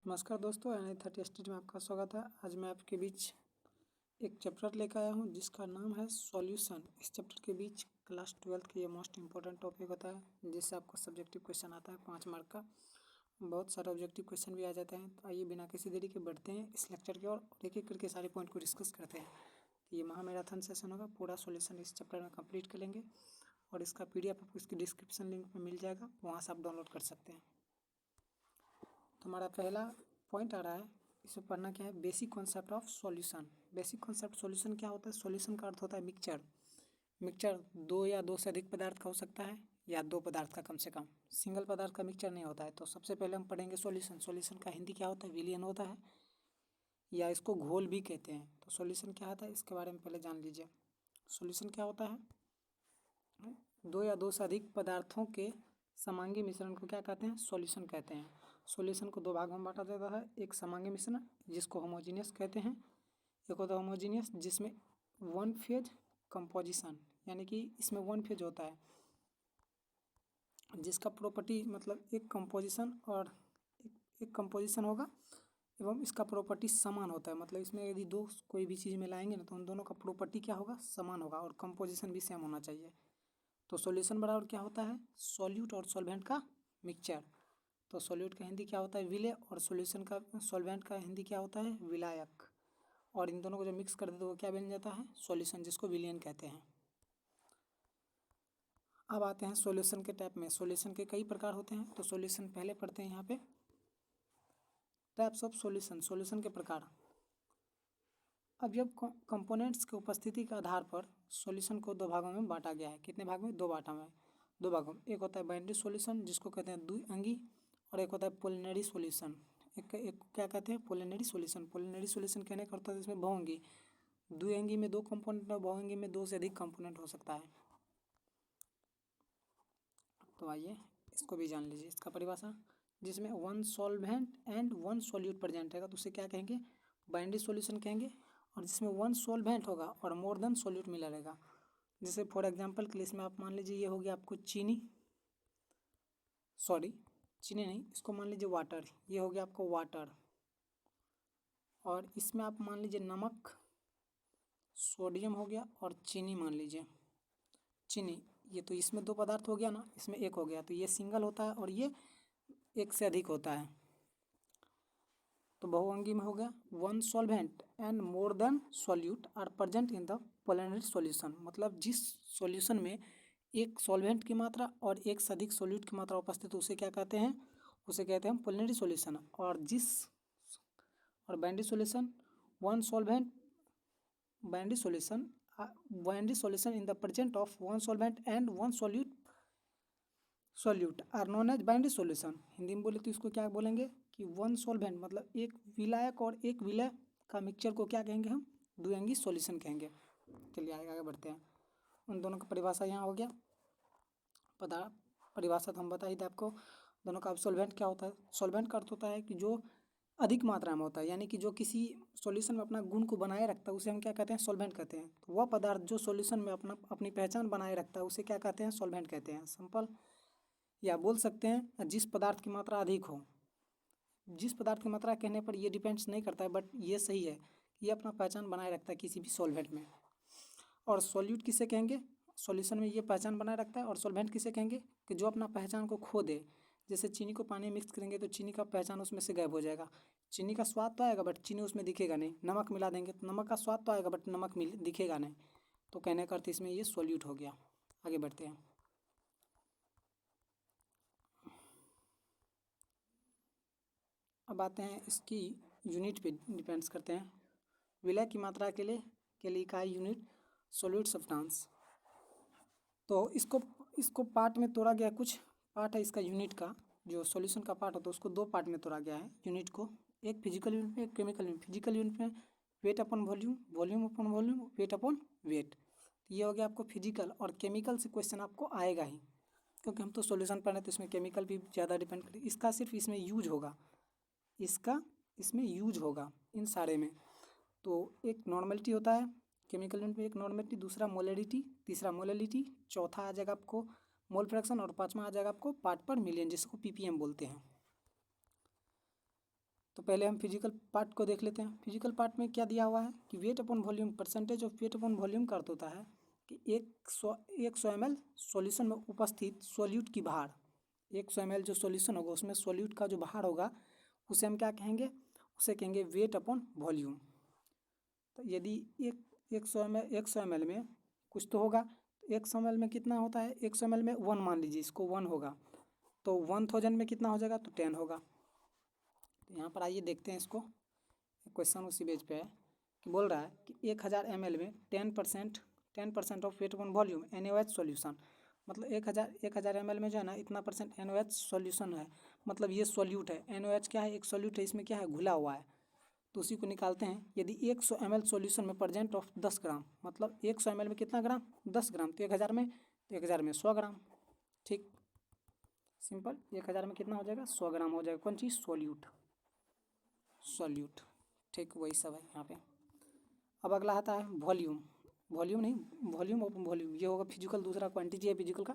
नमस्कार दोस्तों, NI30 study में आपका स्वागत है। आज मैं आपके बीच एक चैप्टर लेकर आया हूं जिसका नाम है सॉल्यूशन। इस चैप्टर के बीच क्लास 12 की ये मोस्ट इंपॉर्टेंट टॉपिक होता है जिससे आपको सब्जेक्टिव क्वेश्चन आता है 5 मार्क का। बहुत सारे ऑब्जेक्टिव क्वेश्चन भी आ जाते हैं। तो आइए बिना किसी देरी के बढ़ते हैं इस लेक्चर की ओर और एक एक करके सारे पॉइंट को डिस्कस करते हैं। ये महामैराथन सेशन होगा, पूरा सॉल्यूशन इस चैप्टर में कंप्लीट करेंगे और इसका PDF आपको इसकी डिस्क्रिप्शन लिंक में मिल जाएगा, वहाँ से आप डाउनलोड कर सकते हैं। तो हमारा पहला पॉइंट आ रहा है, इसमें पढ़ना क्या है, basic concept of solution. Basic concept solution क्या होता है? सॉल्यूशन का अर्थ होता है मिक्सचर। मिक्सचर दो या दो से अधिक पदार्थ का हो सकता है या दो पदार्थ का कम से कम, सिंगल पदार्थ का मिक्सचर नहीं होता है। तो सबसे पहले हम पढ़ेंगे सॉल्यूशन। सॉल्यूशन का हिंदी क्या होता है? विलयन होता है या इसको घोल भी कहते हैं। तो सॉल्यूशन क्या होता है इसके बारे में पहले जान लीजिए। सॉल्यूशन क्या होता है? दो या दो से अधिक पदार्थों के समांगी मिश्रण को क्या कहते हैं? सॉल्यूशन कहते हैं। सॉल्यूशन को दो भागों में बांटा जाता है, एक समांगी मिश्रण जिसको होमोजीनियस कहते हैं, एक होता है होमोजीनियस जिसमें वन फेज कंपोजिशन, यानी कि इसमें वन फेज होता है जिसका प्रॉपर्टी मतलब एक कंपोजिशन और एक कंपोजिशन होगा एवं इसका प्रॉपर्टी समान होता है। मतलब इसमें यदि दो कोई भी चीज़ में लाएंगे ना तो उन दोनों का प्रॉपर्टी क्या होगा? समान होगा और कंपोजिशन भी सेम होना चाहिए। तो सॉल्यूशन बराबर क्या होता है? सॉल्यूट और सॉल्वेंट का मिक्सचर। तो सॉल्यूट का हिंदी क्या होता है? विलय, और सॉल्यूशन का सॉल्वेंट का हिंदी क्या होता है? विलायक। और इन दोनों को जब मिक्स कर दे तो वो क्या बन जाता है? सॉल्यूशन, जिसको विलयन कहते हैं। अब आते हैं सॉल्यूशन के टाइप में। सॉल्यूशन के कई प्रकार होते हैं। तो सॉल्यूशन पहले पढ़ते हैं यहाँ पे, टाइप्स ऑफ सॉल्यूशन, सॉल्यूशन के प्रकार। अब जब कंपोनेंट्स की उपस्थिति के आधार पर सॉल्यूशन को दो भागों में बांटा गया है। कितने भाग में? दो भागों में। एक होता है बाइनरी सॉल्यूशन जिसको कहते हैं द्विअंगी, और एक होता है पोलिनरी सॉल्यूशन। एक क्या कहते हैं? पोलिनरी सॉल्यूशन। पोलिनरी सॉल्यूशन कहने का अर्थ है इसमें बहुअंगी। द्विअंगी में दो कंपोनेंट और बहुअंगी में दो से अधिक कंपोनेंट हो सकता है। तो आइए इसको भी जान लीजिए, इसका परिभाषा। जिसमें one solvent and one solute present रहेगा तो उसे क्या कहेंगे? बाइनरी सॉल्यूशन कहेंगे। और जिसमें वन सॉल्वेंट होगा और मोर देन सॉल्यूट मिला रहेगा, जैसे फॉर एग्जांपल के लिए इसमें आप मान लीजिए ये हो गया आपको चीनी नहीं, इसको मान लीजिए वाटर, ये हो गया आपको वाटर। और इसमें आप मान लीजिए नमक, सोडियम हो गया, और चीनी मान लीजिए चीनी। ये तो इसमें दो पदार्थ हो गया ना, इसमें एक हो गया, तो ये सिंगल होता है और ये एक से अधिक होता है। तो बहुअंगी में हो गया one solvent and more than solute are present in the पोलिनरी सॉल्यूशन। मतलब जिस सॉल्यूशन में एक सॉल्वेंट की मात्रा और एक से अधिक सॉल्यूट की मात्रा उपस्थित है उसे क्या कहते हैं? उसे कहते हैं पोलिनरी सॉल्यूशन। और binary solution, one solvent binary solution in the present of one solvent and one solute are known as binary solution. Hindi में बोले तो इसको क्या बोलेंगे कि वन सॉल्वेंट मतलब एक विलायक और एक विलय का मिक्सचर को क्या कहेंगे हम? द्विअंगी सॉल्यूशन कहेंगे। चलिए आगे बढ़ते हैं। उन दोनों का परिभाषा यहाँ हो गया। परिभाषा तो हम बता ही थे आपको दोनों का। अब सॉल्वेंट क्या होता है? सॉल्वेंट का अर्थ होता है कि जो अधिक मात्रा में होता है, यानी कि जो किसी सॉल्यूशन में अपना गुण को बनाए रखता है उसे हम क्या कहते हैं? सॉल्वेंट कहते हैं। तो वह पदार्थ जो सॉल्यूशन में अपनी पहचान बनाए रखता है उसे क्या कहते हैं? सॉल्वेंट कहते हैं। सिंपल, या बोल सकते हैं जिस पदार्थ की मात्रा अधिक हो। जिस पदार्थ की मात्रा कहने पर ये डिपेंड्स नहीं करता है, बट ये सही है कि ये अपना पहचान बनाए रखता है किसी भी सॉल्वेंट में। और सॉल्यूट किसे कहेंगे? सॉल्यूशन में ये पहचान बनाए रखता है। और सॉल्वेंट किसे कहेंगे? कि जो अपना पहचान को खो दे। जैसे चीनी को पानी में मिक्स करेंगे तो चीनी का पहचान उसमें से गायब हो जाएगा। चीनी का स्वाद तो आएगा बट चीनी उसमें दिखेगा नहीं। नमक मिला देंगे तो नमक का स्वाद तो आएगा बट नमक दिखेगा नहीं। तो कहने का अर्थ इसमें ये सॉल्यूट हो गया। आगे बढ़ते हैं। अब आते हैं इसकी यूनिट पे डिपेंड्स करते हैं। विलय की मात्रा के लिए इकाई यूनिट सॉल्यूट सब्सटेंस। तो इसको पार्ट में तोड़ा गया। कुछ पार्ट है इसका यूनिट का, जो सॉल्यूशन का पार्ट होता है उसको दो पार्ट में तोड़ा गया है यूनिट को। एक फिजिकल यूनिट में, एक केमिकल यूनिट। फिजिकल यूनिट में weight upon volume, volume upon volume, weight upon weight. ये हो गया आपको फिजिकल। और केमिकल से क्वेश्चन आपको आएगा ही, क्योंकि हम तो सॉल्यूशन पढ़ रहे हैं तो इसमें केमिकल भी ज़्यादा डिपेंड करें। इसका सिर्फ इसमें यूज होगा, इसमें यूज होगा इन सारे में। तो एक नॉर्मेलिटी होता है केमिकल यूनिट में, एक नॉर्मेलिटी, दूसरा मोलरिटी, तीसरा मोलरिटी, चौथा आ जाएगा आपको मोल फ्रैक्शन, और पांचवा आ जाएगा आपको पार्ट पर मिलियन, जिसको PPM बोलते हैं। तो पहले हम फिजिकल पार्ट को देख लेते हैं। फिजिकल पार्ट में क्या दिया हुआ है कि weight upon volume, percentage of weight upon volume का अर्थ होता है कि 100 ml सॉल्यूशन में उपस्थित सॉल्यूट की भार, 100 ml जो सॉल्यूशन होगा उसमें सॉल्यूट का जो भार होगा उसे हम क्या कहेंगे, उसे कहेंगे वेट अपॉन वॉल्यूम। तो यदि 100 ml में कुछ तो होगा, 100 ml में कितना होता है, 100 ml में 1 मान लीजिए, इसको 1 होगा, तो 1000 में कितना हो जाएगा, तो 10 होगा। तो यहाँ पर आइए देखते हैं इसको, क्वेश्चन उसी बेस पे है कि बोल रहा है कि 1000 ml में 10% of weight upon volume NaOH solution, मतलब 1000 ml में जो है ना इतना परसेंट NaOH सॉल्यूशन है, मतलब ये सॉल्यूट है। NaOH क्या है, एक सॉल्यूट है, इसमें क्या है, घुला हुआ है। तो उसी को निकालते हैं। यदि 100 ml सॉल्यूशन में प्रेजेंट ऑफ 10 ग्राम, मतलब 100 ml में कितना ग्राम, 10 ग्राम, तो 1000 में, तो 1000 में 100 ग्राम। ठीक, सिंपल, 1000 में कितना हो जाएगा, 100 ग्राम हो जाएगा। कौन चीज़, सॉल्यूट। ठीक, वही सब है यहाँ पे। अब अगला आता है वॉल्यूम, वॉल्यूम ये होगा फिजिकल, दूसरा क्वांटिटी है फिजिकल का।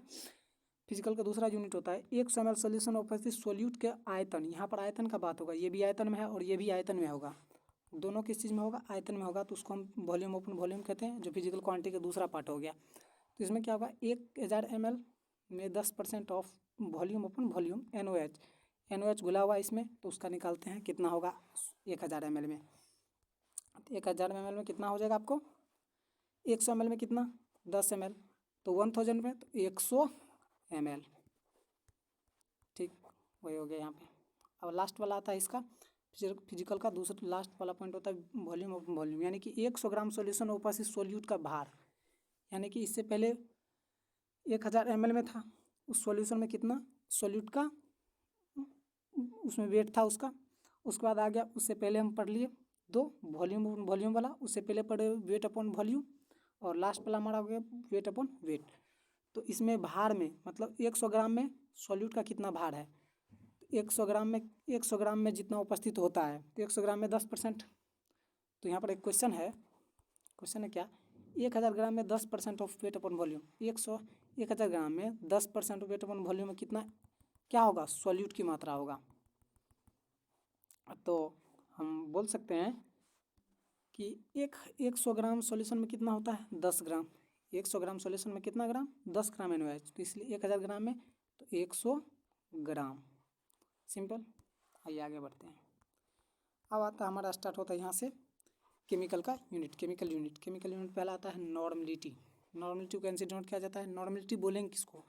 फिजिकल का दूसरा यूनिट होता है 100 ml सॉल्यूशन में उपस्थित सॉल्यूट के आयतन। यहाँ पर आयतन का बात होगा, ये भी आयतन में है और ये भी आयतन में होगा, दोनों किस चीज़ में होगा, आयतन में होगा, तो उसको हम वॉल्यूम अपन वॉल्यूम कहते हैं, जो फिजिकल क्वांटिटी का दूसरा पार्ट हो गया। तो इसमें क्या होगा, 1000 ml में 10% of volume upon volume NaOH घुला हुआ इसमें, तो उसका निकालते हैं कितना होगा 1000 ml में। 1000 ml में कितना हो जाएगा आपको, 100 ml में कितना, 10 ml, तो 1000 में तो 100 ml। ठीक, वही हो गया यहाँ पे। अब लास्ट वाला आता है इसका फिजिकल का दूसरा लास्ट वाला पॉइंट होता है वॉल्यूम ऑफ वॉल्यूम, यानी कि 100 ग्राम सॉल्यूशन में उपस्थित सॉल्यूट का भार, यानी कि इससे पहले 1000 ml में था, उस सॉल्यूशन में कितना सॉल्यूट का उसमें वेट था उसका, उसके बाद आ गया, उससे पहले हम पढ़ लिए दो वॉल्यूम वाला, उससे पहले पढ़े वेट अपॉन वॉल्यूम, और लास्ट वाला हमारा हो गया वेट अपॉन वेट। तो इसमें भार में मतलब 100 ग्राम में सॉल्यूट का कितना भार है, 100 ग्राम में जितना उपस्थित होता है, तो 100 ग्राम में 10%। तो यहाँ पर एक क्वेश्चन है क्या, 1000 ग्राम में 10% ऑफ वेट अपॉन वॉल्यूम, 1000 ग्राम में 10% ऑफ वेट अपॉन वॉल्यूम में कितना क्या होगा, सॉल्यूट की मात्रा होगा। तो हम बोल सकते हैं कि 100 ग्राम सॉल्यूशन में कितना होता है, 10 ग्राम, 100 ग्राम सॉल्यूशन में कितना ग्राम, 10 ग्राम NaOH, तो इसलिए 1000 ग्राम में तो 100 ग्राम। सिंपल, आइए आगे बढ़ते हैं। अब आता है हमारा स्टार्ट होता है यहाँ से केमिकल का यूनिट, केमिकल यूनिट पहला आता है नॉर्मलिटी को कैसे डिनोट किया जाता है, नॉर्मलिटी बोलेंगे किसको,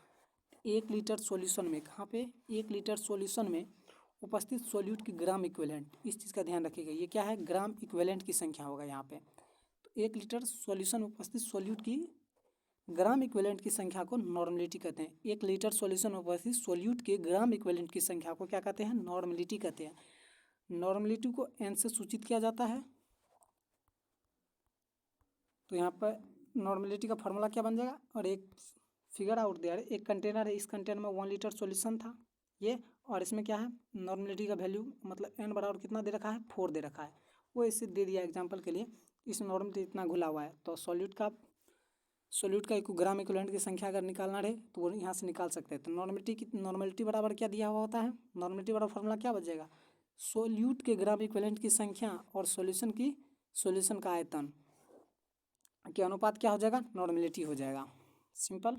1 लीटर सॉल्यूशन में, कहाँ पे, 1 लीटर सॉल्यूशन में उपस्थित सॉल्यूट की ग्राम इक्विवेलेंट, इस चीज़ का ध्यान रखिएगा, ये क्या है, ग्राम इक्विवेलेंट की संख्या होगा यहाँ पे। तो 1 लीटर सॉल्यूशन में उपस्थित सॉल्यूट की ग्राम इक्विवेलेंट की संख्या को नॉर्मलिटी कहते हैं। 1 लीटर सॉल्यूशन में उपस्थित सॉल्यूट के ग्राम इक्विवेलेंट की संख्या को क्या कहते हैं, नॉर्मलिटी कहते हैं। नॉर्मलिटी को n से सूचित किया जाता है। तो यहाँ पर नॉर्मलिटी का फॉर्मूला क्या बन जाएगा, और एक फिगर आउट दिया है, एक कंटेनर है, इस कंटेनर में 1 लीटर सॉल्यूशन था ये, और इसमें क्या है, नॉर्मलिटी का वैल्यू मतलब n बराबर कितना दे रखा है, 4 दे रखा है, वो इसे दे दिया एग्जांपल के लिए, इसमें नॉर्मलिटी इतना घुला हुआ है, तो सॉल्यूट का एक ग्राम इक्विवेलेंट की संख्या अगर निकालना रहे तो वो यहाँ से निकाल सकते हैं। तो नॉर्मलिटी बराबर क्या दिया हुआ होता है, नॉर्मलिटी बराबर फॉर्मूला क्या बचेगा, सॉल्यूट के ग्राम इक्विवेलेंट की संख्या और सॉल्यूशन का आयतन के अनुपात क्या हो जाएगा, नॉर्मलिटी हो जाएगा। सिंपल।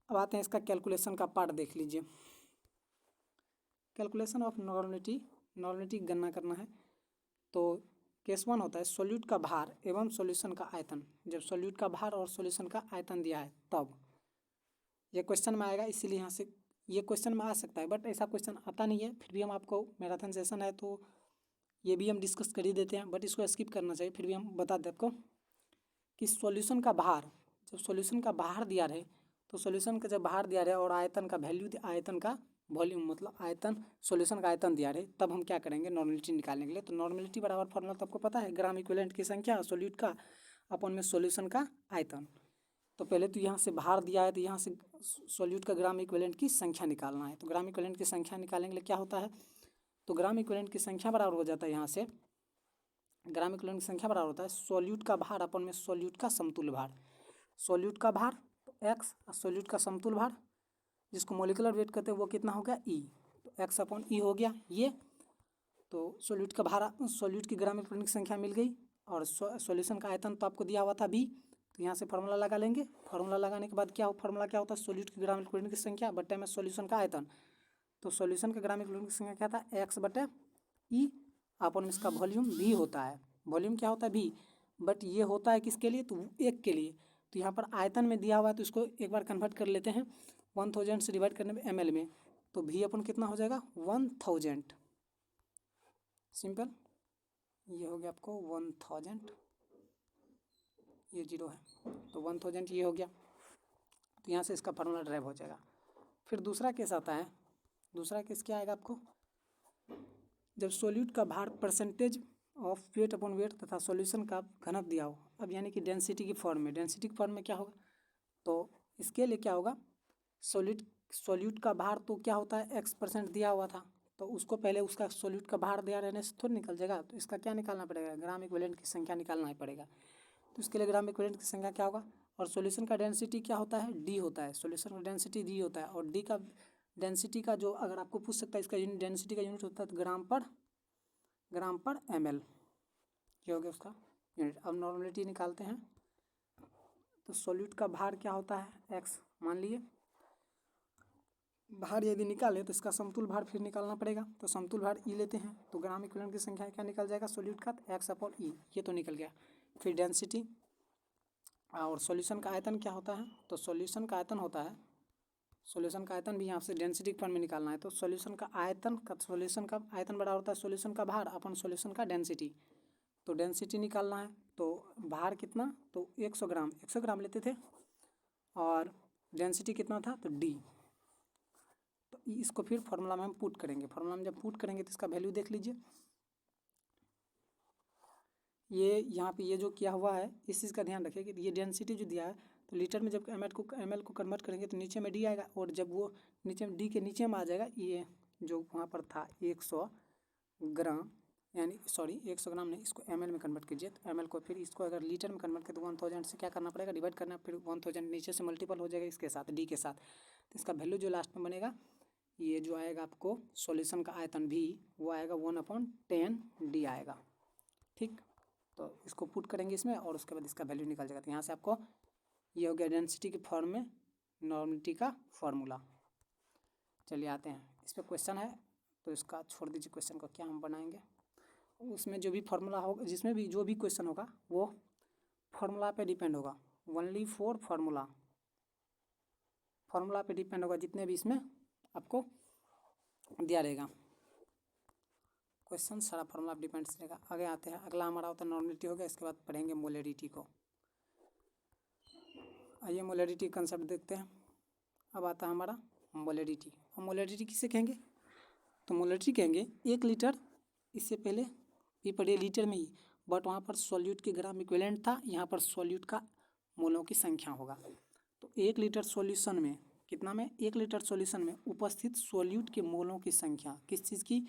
अब आते हैं इसका कैलकुलेशन का पार्ट देख लीजिए। कैलकुलेशन ऑफ नॉर्मलिटी गणना करना है, तो केस 1 होता है सॉल्यूट का भार एवं सॉल्यूशन का आयतन। जब सॉल्यूट का भार और सॉल्यूशन का आयतन दिया है तब ये क्वेश्चन में आएगा, इसीलिए यहाँ से ये क्वेश्चन में आ सकता है, बट ऐसा क्वेश्चन आता नहीं है, फिर भी हम आपको मैराथन सेशन है तो ये भी हम डिस्कस कर ही देते हैं, बट इसको स्किप करना चाहिए, फिर भी हम बता दें आपको कि सॉल्यूशन का भार, जब सॉल्यूशन का भार दिया रहे, तो सॉल्यूशन का जब भार दिया रहे और आयतन का वैल्यू, आयतन का वॉल्यूम मतलब आयतन, सॉल्यूशन का आयतन दिया रहे, तब हम क्या करेंगे नॉर्मलिटी निकालने के लिए। तो नॉर्मलिटी बराबर फॉर्मूला तो आपको पता है, ग्राम इक्विवेलेंट की संख्या सॉल्यूट का अपन में सॉल्यूशन का आयतन। तो पहले तो यहाँ से भार दिया है, तो यहाँ से सॉल्यूट का ग्राम इक्विवेलेंट की संख्या निकालना है। तो ग्राम इक्विवेलेंट की संख्या निकालने के लिए क्या होता है, तो ग्राम इक्विवेलेंट की संख्या बराबर हो जाता है, यहाँ से ग्राम इक्विवेलेंट की संख्या बराबर होता है सॉल्यूट का भार अपन में सॉल्यूट का समतुल्य भार, सॉल्यूट का भार एक्स और सॉल्यूट का समतुल्य भार जिसको मोलिकुलर वेट कहते हैं वो कितना हो गया ई, तो एक्स अपॉन ई हो गया ये, तो सॉल्यूट का भार, सॉल्यूट की ग्राम इलेक्ट्रॉनिक संख्या मिल गई और सॉल्यूशन का आयतन तो आपको दिया हुआ था बी, तो यहाँ से फार्मूला लगा लेंगे। फार्मूला लगाने के बाद क्या फार्मूला क्या होता है, सॉल्यूट की ग्राम इलेक्ट्रॉनिक संख्या बटे में सॉल्यूशन का आयतन। तो सॉल्यूशन का ग्राम इलेक्ट्रॉनिक संख्या क्या था, एक्स बटे ई अपन में इसका वॉल्यूम भी होता है। वॉल्यूम क्या होता है भी, बट ये होता है किसके लिए, तो एक के लिए। तो यहाँ पर आयतन में दिया हुआ है तो इसको एक बार कन्वर्ट कर लेते हैं 1000 से डिवाइड करने में ml में, तो भी अपन कितना हो जाएगा 1000। सिंपल, ये हो गया आपको 1000, ये 0 है तो 1000 ये हो गया। तो यहाँ से इसका फार्मूला ड्राइव हो जाएगा। फिर दूसरा केस आता है। दूसरा केस क्या आएगा आपको, जब सॉल्यूट का भार percentage of weight upon weight तथा सॉल्यूशन का घनत्व दिया हो, अब यानी कि डेंसिटी की फॉर्म में, डेंसिटी की फॉर्म में क्या होगा, तो इसके लिए क्या होगा, सॉल्यूट का भार तो क्या होता है x% दिया हुआ था, तो उसको पहले उसका सॉल्यूट का भार दिया रहने से थोड़ा निकल जाएगा, तो इसका क्या निकालना पड़ेगा, ग्राम इक्विवेलेंट की संख्या निकालना ही पड़ेगा। तो इसके लिए ग्राम इक्विवेलेंट की संख्या क्या होगा, और सॉल्यूशन का डेंसिटी क्या होता है, डी होता है, सॉल्यूशन का डेंसिटी डी होता है। और डी का डेंसिटी का जो अगर आपको पूछ सकता है, इसका डेंसिटी का यूनिट होता है ग्राम पर ml, ये हो गया उसका यूनिट। अब नॉर्मलिटी निकालते हैं। तो सॉल्यूट का भार क्या होता है x, मान लिए भार यदि निकाले तो इसका समतुल भार फिर निकालना पड़ेगा, तो समतुल भार ई लेते हैं, तो ग्राम इक्विवेलेंट की संख्या क्या निकल जाएगा सॉल्यूट का, x अपॉन ई, ये तो निकल गया। फिर डेंसिटी और सॉल्यूशन का आयतन क्या होता है, तो सॉल्यूशन का आयतन होता है, सॉल्यूशन का आयतन भी यहाँ से डेंसिटी के फॉर्म में निकालना है। तो सॉल्यूशन का आयतन बड़ा होता है सॉल्यूशन का भार अपन सॉल्यूशन का डेंसिटी, तो डेंसिटी निकालना है। तो भार कितना, तो 100 ग्राम लेते थे और डेंसिटी कितना था, तो डी। तो इसको फिर फार्मूला में हम पुट करेंगे। फार्मूला में जब पुट करेंगे तो इसका वैल्यू देख लीजिए, ये यहाँ पे ये जो किया हुआ है इस चीज़ का ध्यान रखिए कि ये डेंसिटी जो दिया है, तो लीटर में जब ml को कन्वर्ट करेंगे तो नीचे में डी आएगा, और जब वो नीचे में डी के नीचे में आ जाएगा, ये जो वहाँ पर था 100 ग्राम, यानी सॉरी 100 ग्राम नहीं, इसको ml में कन्वर्ट कीजिए। तो ml को फिर इसको अगर लीटर में कन्वर्ट करें तो 1000 से क्या करना पड़ेगा, डिवाइड करना, फिर 1000 नीचे से मल्टीपल हो जाएगा इसके साथ, डी के साथ। तो इसका वैल्यू जो लास्ट में बनेगा, ये जो आएगा आपको सॉल्यूशन का आयतन भी, वो आएगा 1/10 डी आएगा। ठीक, तो इसको पुट करेंगे इसमें और उसके बाद इसका वैल्यू निकल जाएगा। तो यहाँ से आपको ये हो गया डेंसिटी के फॉर्म में नॉर्मलिटी का फॉर्मूला। चलिए आते हैं इस पर, क्वेश्चन है तो इसका छोड़ दीजिए, क्वेश्चन को क्या हम बनाएंगे, उसमें जो भी फार्मूला होगा, जिसमें भी जो भी क्वेश्चन होगा वो फार्मूला पे डिपेंड होगा, ओनली फॉर फार्मूला पे डिपेंड होगा, जितने भी इसमें आपको दिया रहेगा क्वेश्चन, सारा फार्मूला पे डिपेंड रहेगा। आगे आते हैं, अगला हमारा होता है नॉर्मलिटी हो गया, इसके बाद पढ़ेंगे मोलरिटी को। आइए मोलरिटी कंसेप्ट देखते हैं। अब आता है हमारा मोलरिटी। और मोलरिटी किसे कहेंगे, तो मोलरिटी कहेंगे 1 लीटर, इससे पहले भी पढ़े लीटर में ही, बट वहाँ पर सॉल्यूट के ग्राम इक्विवेलेंट था, यहाँ पर सॉल्यूट का मोलों की संख्या होगा। तो 1 लीटर सॉल्यूशन में कितना में, 1 लीटर सॉल्यूशन में उपस्थित सॉल्यूट के मोलों की संख्या, किस चीज़ की,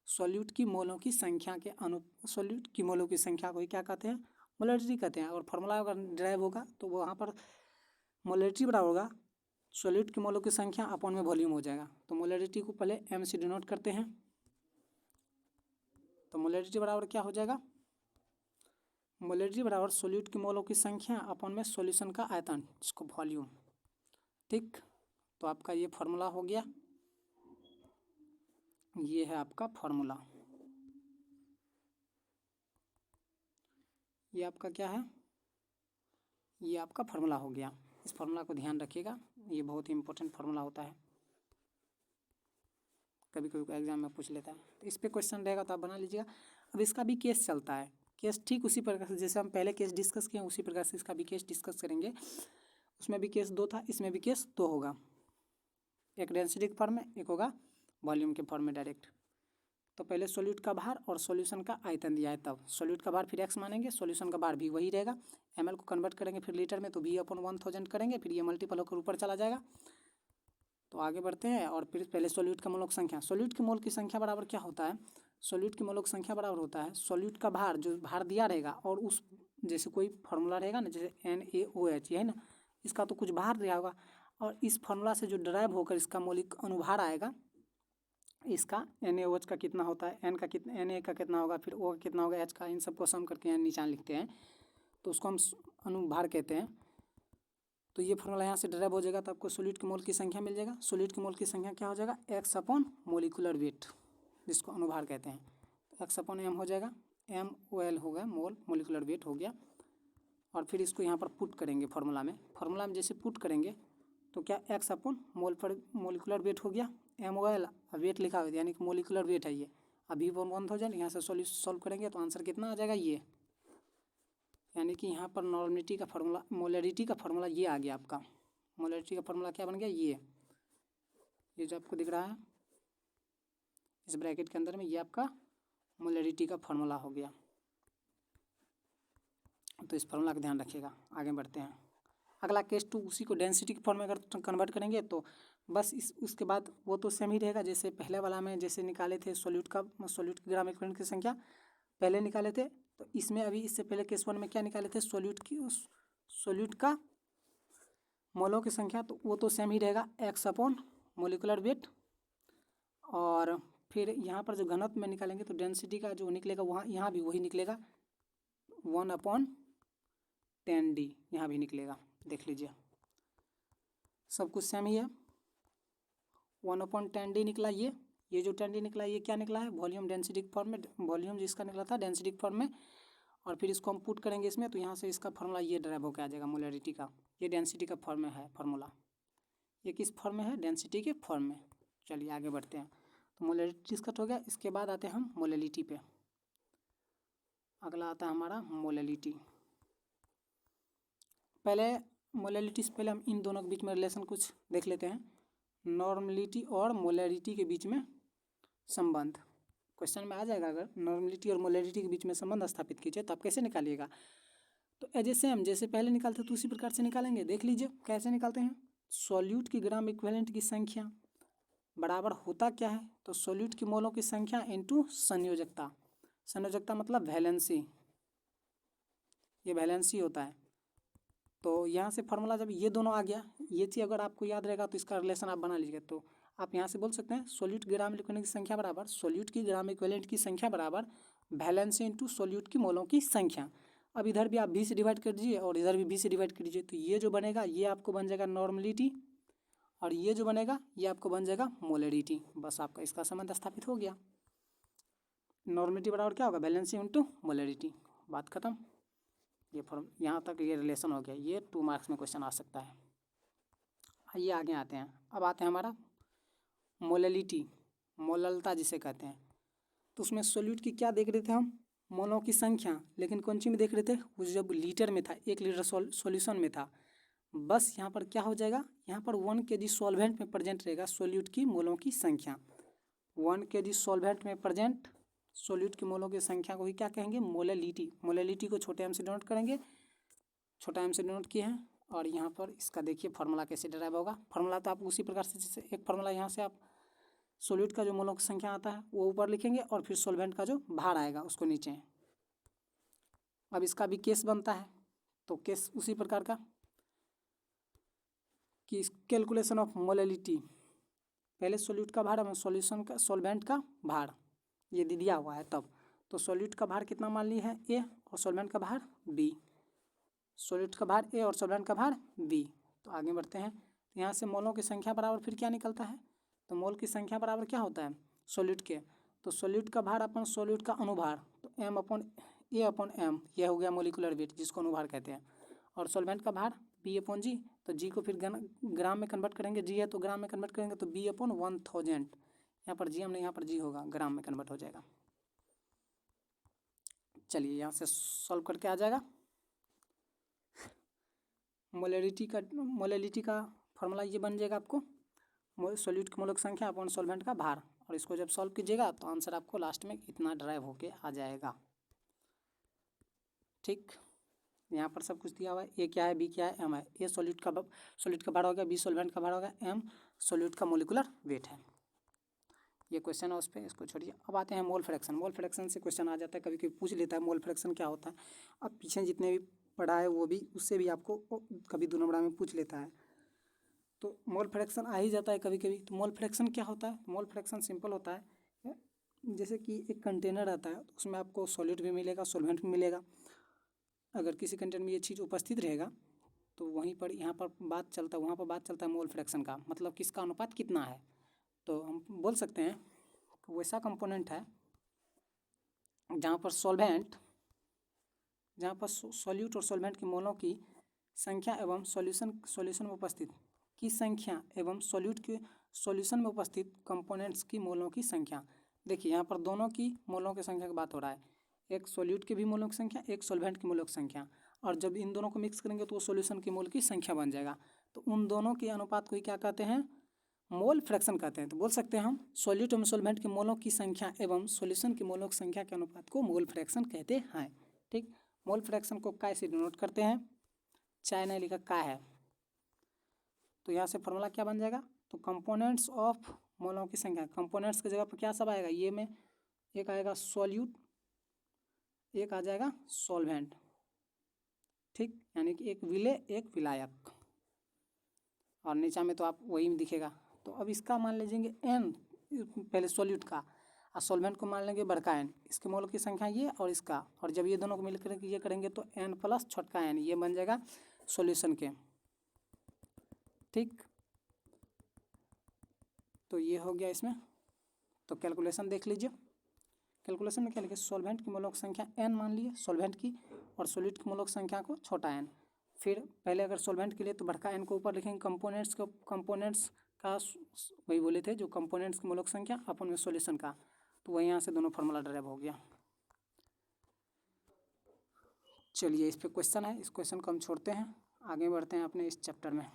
सॉल्यूट की मोलों की संख्या के सॉल्यूट की मोलों की संख्या को ही क्या कहते हैं, मोलरिटी कहते हैं। और फार्मूला अगर ड्राइव होगा तो वहाँ पर मोलरिटी बराबर होगा सॉल्यूट की मोलों की संख्या अपॉन में वॉल्यूम हो जाएगा। तो मोलरिटी को पहले m से डिनोट करते हैं, तो मोलरिटी बराबर क्या हो जाएगा, मोलरिटी बराबर सॉल्यूट की मोलों की संख्या अपॉन में सॉल्यूशन का आयतन, इसको वॉल्यूम। ठीक, तो आपका ये फार्मूला हो गया, ये है आपका फार्मूला, ये आपका क्या है, ये आपका फार्मूला हो गया। इस फार्मूला को ध्यान रखिएगा, ये बहुत ही इंपॉर्टेंट फार्मूला होता है, कभी कभी एग्जाम में पूछ लेता है। तो इस पर क्वेश्चन रहेगा तो आप बना लीजिएगा। अब इसका भी केस चलता है, केस ठीक उसी प्रकार से जैसे हम पहले केस डिस्कस किए उसी प्रकार से इसका भी केस डिस्कस करेंगे। उसमें भी केस 2 था, इसमें भी केस 2 होगा, एक डेंसिटी के फॉर्म में, एक होगा वॉल्यूम के फॉर्म में डायरेक्ट। तो पहले सॉल्यूट का भार और सॉल्यूशन का आयतन दिया है, तब सॉल्यूट का भार फिर x मानेंगे, सॉल्यूशन का भार भी वही रहेगा, ml को कन्वर्ट करेंगे फिर लीटर में, तो v अपॉन 1000 करेंगे, फिर ये मल्टीपल होकर ऊपर चला जाएगा। तो आगे बढ़ते हैं, और फिर पहले सॉल्यूट का मोल की संख्या, सॉल्यूट की मोल की संख्या बराबर क्या होता है, सॉल्यूट की मोल की संख्या बराबर होता है सॉल्यूट का भार, जो भार दिया रहेगा, और उस जैसे कोई फार्मूला रहेगा ना, जैसे NaOH है ना, इसका तो कुछ भार दिया होगा, और इस फार्मूला से जो ड्राइव होकर इसका मौलिक अनुभार आएगा, इसका NaOH का कितना होता है, N का कितना, Na का कितना होगा, फिर O का कितना होगा, H का, इन सबको सम करके यहाँ निशान लिखते हैं तो उसको हम अनुभार कहते हैं। तो ये फॉर्मूला यहाँ से ड्राइव हो जाएगा तो आपको सॉल्यूट के मोल की संख्या मिल जाएगा। सॉल्यूट के मोल की संख्या क्या हो जाएगा, x अपॉन मोलिकुलर वेट, जिसको अनुभार कहते हैं। तो x अपॉन m हो जाएगा, MOL हो गया, मोल मोलिकुलर वेट हो गया। और फिर इसको यहाँ पर पुट करेंगे फॉर्मूला में जैसे पुट करेंगे तो क्या x अपॉन मोल पर मोलिकुलर वेट हो गया, MOL वेट लिखा हुआ है यानी कि मोलिकुलर वेट है ये। अभी वो बंद हो जाए, यहाँ से सॉल्व करेंगे तो आंसर कितना आ जाएगा ये, यानी कि यहाँ पर नॉर्मलिटी का फार्मूला, मोलरिटी का फार्मूला ये आ गया आपका। मोलरिटी का फार्मूला क्या बन गया, ये जो आपको दिख रहा है इस ब्रैकेट के अंदर में, ये आपका मोलरिटी का फार्मूला हो गया। तो इस फार्मूला का ध्यान रखिएगा। आगे बढ़ते हैं, अगला केस 2, उसी को डेंसिटी के फॉर्म में अगर कन्वर्ट करेंगे तो बस उसके बाद वो तो सेम ही रहेगा जैसे पहले वाला में जैसे निकाले थे सॉल्यूट की ग्राम इक्विवेलेंट की संख्या पहले निकाले थे। तो इसमें अभी इससे पहले केस 1 में क्या निकाले थे, सॉल्यूट का मोलों की संख्या, तो वो तो सेम ही रहेगा, x अपॉन मोलिकुलर वेट। और फिर यहाँ पर जो घनत्व में निकालेंगे तो डेंसिटी का जो निकलेगा वहाँ यहाँ भी वही निकलेगा, 1/10D यहाँ भी निकलेगा। देख लीजिए सब कुछ सेम ही है, 1/10D निकला। ये जो 10D निकला ये क्या निकला है, वॉल्यूम डेंसिटी फॉर्म में, वॉल्यूम जिसका निकला था डेंसिटी फॉर्म में। और फिर इसको हम पुट करेंगे इसमें तो यहाँ से इसका फार्मूला ये ड्राइव होकर आ जाएगा मोलरिटी का। ये डेंसिटी का फॉर्म में है फार्मूला, ये किस फॉर्म में है, डेंसिटी के फॉर्म में। चलिए आगे बढ़ते हैं। तो मोलरिटी डिस्कस हो गया, इसके बाद आते हैं हम मोललिटी पे। अगला आता है हमारा मोललिटी। पहले मोललिटी से पहले हम इन दोनों के बीच में रिलेशन कुछ देख लेते हैं, नॉर्मलिटी और मोलरिटी के बीच में संबंध। क्वेश्चन में आ जाएगा, अगर नॉर्मलिटी और मोलरिटी के बीच में संबंध स्थापित कीजिए तो आप कैसे निकालिएगा। तो एज ए सेम जैसे पहले निकालते तो उसी प्रकार से निकालेंगे। देख लीजिए कैसे निकालते हैं, सॉल्यूट की ग्राम इक्विवेलेंट की संख्या बराबर होता क्या है, तो सॉल्यूट की मोलों की संख्या इंटू संयोजकता। संयोजकता मतलब वैलेंसी, ये वैलेंसी होता है। तो यहाँ से फार्मूला जब ये दोनों आ गया, ये चीज़ अगर आपको याद रहेगा तो इसका रिलेशन आप बना लीजिएगा। तो आप यहाँ से बोल सकते हैं सॉल्यूट ग्राम इक्विवेलेंट की संख्या बराबर, सॉल्यूट की ग्राम इक्विवेलेंट की संख्या बराबर वैलेंसी इंटू सॉल्यूट की मोलों की संख्या। अब इधर भी आप 20 से डिवाइड कर दीजिए और इधर भी 20 से डिवाइड कर दीजिए, तो ये जो बनेगा ये आपको बन जाएगा नॉर्मलिटी, और ये जो बनेगा ये आपको बन जाएगा मोलरिटी। बस आपका इसका संबंध स्थापित हो गया। नॉर्मलिटी बराबर क्या होगा, वैलेंसी इंटू मोलरिटी, बात खत्म। ये फॉर्म यहाँ तक ये रिलेशन हो गया, ये 2 मार्क्स में क्वेश्चन आ सकता है। आइए आगे आते हैं। अब आते हैं हमारा मोललिटी, मोललता जिसे कहते हैं। तो उसमें सॉल्यूट की क्या देख रहे थे हम, मोलों की संख्या, लेकिन कौन सी में देख रहे थे, वो जब लीटर में था, 1 लीटर सॉल्यूशन में था। बस यहाँ पर क्या हो जाएगा, यहाँ पर 1 kg सॉल्वेंट में प्रेजेंट रहेगा सॉल्यूट की मोलों की संख्या। 1 kg सॉल्वेंट में प्रेजेंट सॉल्यूट की मोलों की संख्या को ही क्या कहेंगे, मोललिटी। मोललिटी को छोटे m से डिनोट करेंगे, छोटा m से डिनोट किए हैं। और यहाँ पर इसका देखिए फार्मूला कैसे ड्राइव होगा। फार्मूला तो आप उसी प्रकार से, जैसे एक फार्मूला यहाँ से आप सॉल्यूट का जो मोलों की संख्या आता है वो ऊपर लिखेंगे और फिर सॉल्वेंट का जो भार आएगा उसको नीचे। अब इसका भी केस बनता है, तो केस उसी प्रकार का कि कैलकुलेशन ऑफ मोललिटी, पहले सॉल्यूट का भार, सॉल्यूशन का, सॉल्वेंट का भार ये दिया हुआ है तब। तो सॉल्यूट का भार कितना मान ली है A और सॉल्वेंट का भार B, सॉल्यूट का भार A और सॉल्वेंट का भार B। तो आगे बढ़ते हैं, तो यहाँ से मोलों की संख्या बराबर फिर क्या निकलता है, तो मोल की संख्या बराबर क्या होता है सॉल्यूट के, तो सॉल्यूट का भार अपन सॉल्यूट का अनुभार, तो A/M यह हो गया मोलिकुलर वेट जिसको अनुभार कहते हैं। और सॉल्वेंट का भार B/G, तो G को फिर ग्राम में कन्वर्ट करेंगे, G है तो ग्राम में कन्वर्ट करेंगे तो B/1000, यहाँ पर G नहीं यहाँ पर G होगा, ग्राम में कन्वर्ट हो जाएगा। चलिए यहाँ से सॉल्व करके आ जाएगा। मोललिटी का फार्मूला ये बन जाएगा आपको, सॉल्यूट की मोलों की संख्या अपॉन सॉल्वेंट का भार। और इसको जब सॉल्व कीजिएगा तो आंसर आपको लास्ट में इतना ड्राइव होके आ जाएगा। ठीक, यहाँ पर सब कुछ दिया हुआ है, ए क्या है, बी क्या है, एम है। ए सॉल्यूट का भार हो गया, बी सॉल्वेंट का भार हो गया, एम सॉल्यूट का मोलिकुलर वेट है। ये क्वेश्चन है उस पर, इसको छोड़िए। अब आते हैं मोल फ्रैक्शन। मोल फ्रैक्शन से क्वेश्चन आ जाता है, कभी कभी पूछ लेता है मोल फ्रैक्शन क्या होता है। अब पीछे जितने भी पढ़ा है वो भी, उससे भी आपको कभी 2 नंबर में पूछ लेता है। तो मोल फ्रैक्शन आ ही जाता है कभी कभी। तो मोल फ्रैक्शन क्या होता है? मोल फ्रैक्शन सिंपल होता है, जैसे कि एक कंटेनर आता है तो उसमें आपको सॉलिड भी मिलेगा, सॉल्वेंट भी मिलेगा। अगर किसी कंटेनर में ये चीज़ उपस्थित रहेगा तो वहीं पर यहाँ पर बात चलता है, वहाँ पर बात चलता है मोल फ्रैक्शन का, मतलब किसका अनुपात कितना है। तो हम बोल सकते हैं कि वैसा कंपोनेंट है जहाँ पर सॉल्यूट और सॉल्वेंट के मोलों की संख्या एवं सॉल्यूशन में उपस्थित की संख्या एवं सॉल्यूशन में उपस्थित कंपोनेंट्स की मोलों की संख्या। देखिए यहाँ पर दोनों की मोलों की संख्या की बात हो रहा है, एक सॉल्यूट के भी मोलों की संख्या, एक सॉल्वेंट की मोलों की संख्या, और जब इन दोनों को मिक्स करेंगे तो वो सॉल्यूशन की मोल की संख्या बन जाएगा। तो उन दोनों के अनुपात को ही क्या कहते हैं? मोल फ्रैक्शन कहते हैं। तो बोल सकते हैं हम सॉल्यूट एवं सॉल्वेंट के मोलों की संख्या एवं सॉल्यूशन की मोलों की संख्या के अनुपात को मोल फ्रैक्शन कहते हैं। ठीक, मोल फ्रैक्शन को काय से डिनोट करते हैं? चाय ने लिखा काय है, तो यहाँ से फॉर्मूला क्या बन जाएगा? तो कंपोनेंट्स ऑफ मोलों की संख्या, कंपोनेंट्स की जगह पर क्या सब आएगा? ये में एक आएगा सॉल्यूट, एक आ जाएगा सॉल्वेंट। ठीक, यानी कि एक विलेय एक विलायक, और नीचा में तो आप वही दिखेगा। तो अब इसका मान लीजिए n, पहले सॉल्यूट का, और सॉल्वेंट को मान लेंगे बड़का n, इसके मोल की संख्या ये और इसका, और जब ये दोनों को मिलकर ये करेंगे तो n प्लस छोटका n, ये बन जाएगा सॉल्यूशन के। ठीक, तो ये हो गया इसमें। तो कैलकुलेशन देख लीजिए, कैलकुलेशन में क्या लिखे? सॉल्वेंट की मोलों की संख्या n मान लिए सॉल्वेंट की, और सॉल्यूट की मोलों की संख्या को छोटा n। फिर पहले अगर सॉल्वेंट के लिए तो बड़का n को ऊपर लिखेंगे, कंपोनेंट्स का वही बोले थे जो कंपोनेंट्स की मोलों की संख्या अपन में सॉल्यूशन का, तो वही यहाँ से दोनों फार्मूला ड्राइव हो गया। चलिए इस पे क्वेश्चन है, इस क्वेश्चन को हम छोड़ते हैं, आगे बढ़ते हैं अपने इस चैप्टर में।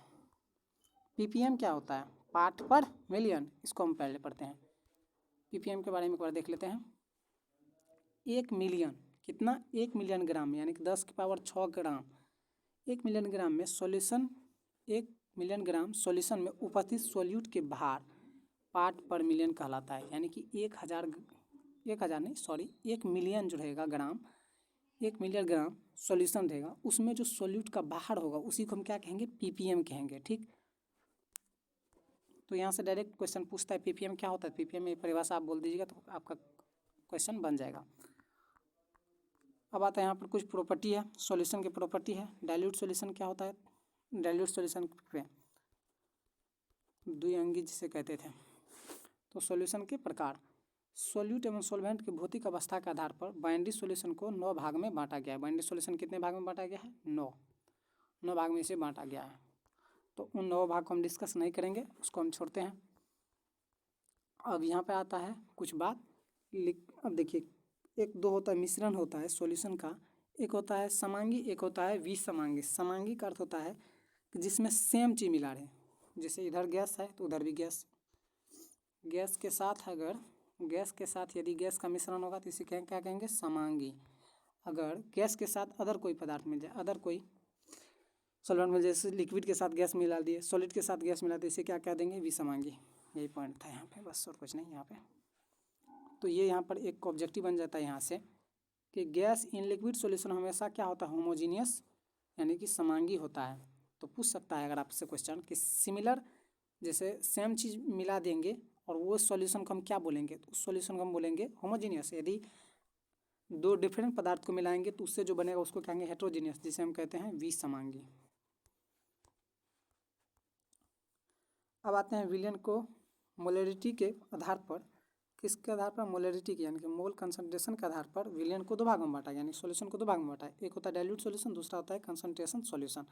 पीपीएम क्या होता है? पार्ट पर मिलियन, इसको हम पहले पढ़ते हैं। पीपीएम के बारे में एक बार देख लेते हैं। 1 मिलियन कितना? 1 मिलियन ग्राम, यानी कि 10 की पावर 6 ग्राम। 1 मिलियन ग्राम में सॉल्यूशन, 1 मिलियन ग्राम सॉल्यूशन में उपस्थित सॉल्यूट के भार पार्ट पर मिलियन कहलाता है। यानी कि 1 मिलियन जो रहेगा ग्राम, 1 मिलियन ग्राम सॉल्यूशन रहेगा, उसमें जो सॉल्यूट का बाहर होगा उसी को हम क्या कहेंगे? पीपीएम कहेंगे। ठीक, तो यहाँ से डायरेक्ट क्वेश्चन पूछता है पीपीएम क्या होता है। पीपीएम में परिभाषा आप बोल दीजिएगा तो आपका क्वेश्चन बन जाएगा। अब आता है यहाँ पर कुछ प्रॉपर्टी है, सॉल्यूशन की प्रॉपर्टी है। डाइल्यूट सॉल्यूशन क्या होता है? डाइल्यूट सॉल्यूशन पे द्विअंगी जिसे कहते थे। तो सॉल्यूशन के प्रकार, सॉल्यूट एवं सॉल्वेंट की भौतिक अवस्था के आधार पर बाइनरी सॉल्यूशन को 9 भाग में बांटा गया है। बाइनरी सॉल्यूशन कितने भाग में बांटा गया है? 9 भाग में इसे बांटा गया है। तो उन 9 भाग को हम डिस्कस नहीं करेंगे, उसको हम छोड़ते हैं। अब यहाँ पे आता है कुछ बात अब देखिए, एक दो होता है मिश्रण होता है सॉल्यूशन का, एक होता है समांगी, एक होता है विसमांगी। समांगी का अर्थ होता है कि जिसमें सेम चीज़ मिला रहे, जैसे इधर गैस है तो उधर भी गैस, गैस के साथ यदि गैस का मिश्रण होगा तो इसे क्या कहेंगे? समांगी। अगर गैस के साथ अदर कोई पदार्थ मिल जाए, अदर कोई सॉल्वेंट मिल जाए, जैसे लिक्विड के साथ गैस मिला दिए, सॉलिड के साथ गैस मिला दिए, इसे क्या कह देंगे? विसमांगी। यही पॉइंट था यहाँ पे, बस और कुछ नहीं यहाँ पे। तो ये यहाँ पर एक ऑब्जेक्टिव बन जाता है यहाँ से कि गैस इन लिक्विड सॉल्यूशन हमेशा क्या होता है? होमोजीनियस, यानी कि समांगी होता है। तो पूछ सकता है अगर आपसे क्वेश्चन कि सिमिलर, जैसे सेम चीज़ मिला देंगे और वो सॉल्यूशन को हम क्या बोलेंगे? तो उस सॉल्यूशन को हम बोलेंगे होमोजीनियस। यदि दो डिफरेंट पदार्थ को मिलाएंगे तो उससे जो बनेगा उसको कहेंगे हेट्रोजीनियस, जिसे हम कहते हैं विसमांगी। अब आते हैं विलयन को मोलरिटी के आधार पर, किसके आधार पर? मोलरिटी के, यानी कि मोल कंसंट्रेशन के आधार पर विलयन को 2 भाग में बांटा, यानी सॉल्यूशन को 2 भाग में बांटा है। एक होता है डाइल्यूट सॉल्यूशन, दूसरा होता है कंसंट्रेशन सॉल्यूशन।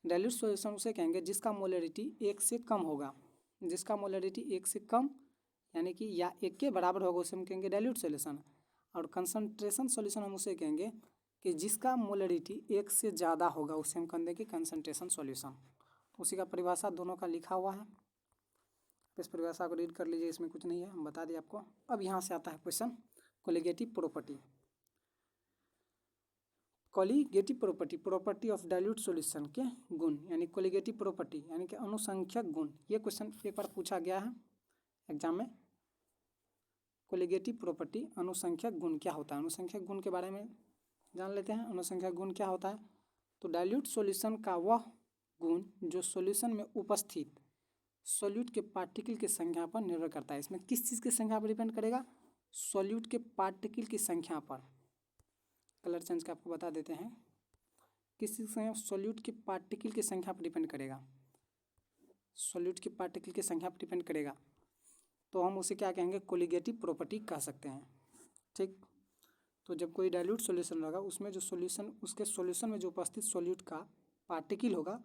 डाइल्यूट सॉल्यूशन उसे कहेंगे जिसका मोलरिटी 1 से कम होगा, जिसका मोलरिटी 1 से कम यानी कि या 1 के बराबर होगा उसे हम कहेंगे डाइल्यूट सॉल्यूशन। और कंसंट्रेशन सॉल्यूशन हम उसे कहेंगे कि जिसका मोलरिटी 1 से ज़्यादा होगा उसे हम कह देंगे कंसंट्रेशन सॉल्यूशन। उसी का परिभाषा दोनों का लिखा हुआ है, इस परिभाषा को रीड कर लीजिए, इसमें कुछ नहीं है, हम बता दिए आपको। अब यहाँ से आता है question colligative property. Colligative property of dilute solution के गुण, यानी कोलिगेटिव प्रॉपर्टी यानी कि अनुसंख्यक गुण। ये क्वेश्चन एक बार पूछा गया है एग्जाम में। कोलिगेटिव प्रॉपर्टी अनुसंख्यक गुण क्या होता है? अनुसंख्यक गुण के बारे में जान लेते हैं। अनुसंख्यक गुण क्या होता है? तो डाइल्यूट सॉल्यूशन का वह गुण जो सॉल्यूशन में उपस्थित सॉल्यूट के पार्टिकल की संख्या पर निर्भर करता है। इसमें किस चीज़ की संख्या पर डिपेंड करेगा? सॉल्यूट के पार्टिकल की संख्या पर। कलर चेंज का आपको बता देते हैं। किस चीज़ की? सॉल्यूट के पार्टिकल की संख्या पर डिपेंड करेगा। सॉल्यूट की पार्टिकल की संख्या पर डिपेंड करेगा तो हम उसे क्या कहेंगे? कोलिगेटिव प्रॉपर्टी कह सकते हैं। ठीक, तो जब कोई डाइल्यूट सॉल्यूशन होगा उसमें जो सॉल्यूशन, उसके सॉल्यूशन में जो उपस्थित सॉल्यूट का पार्टिकल होगा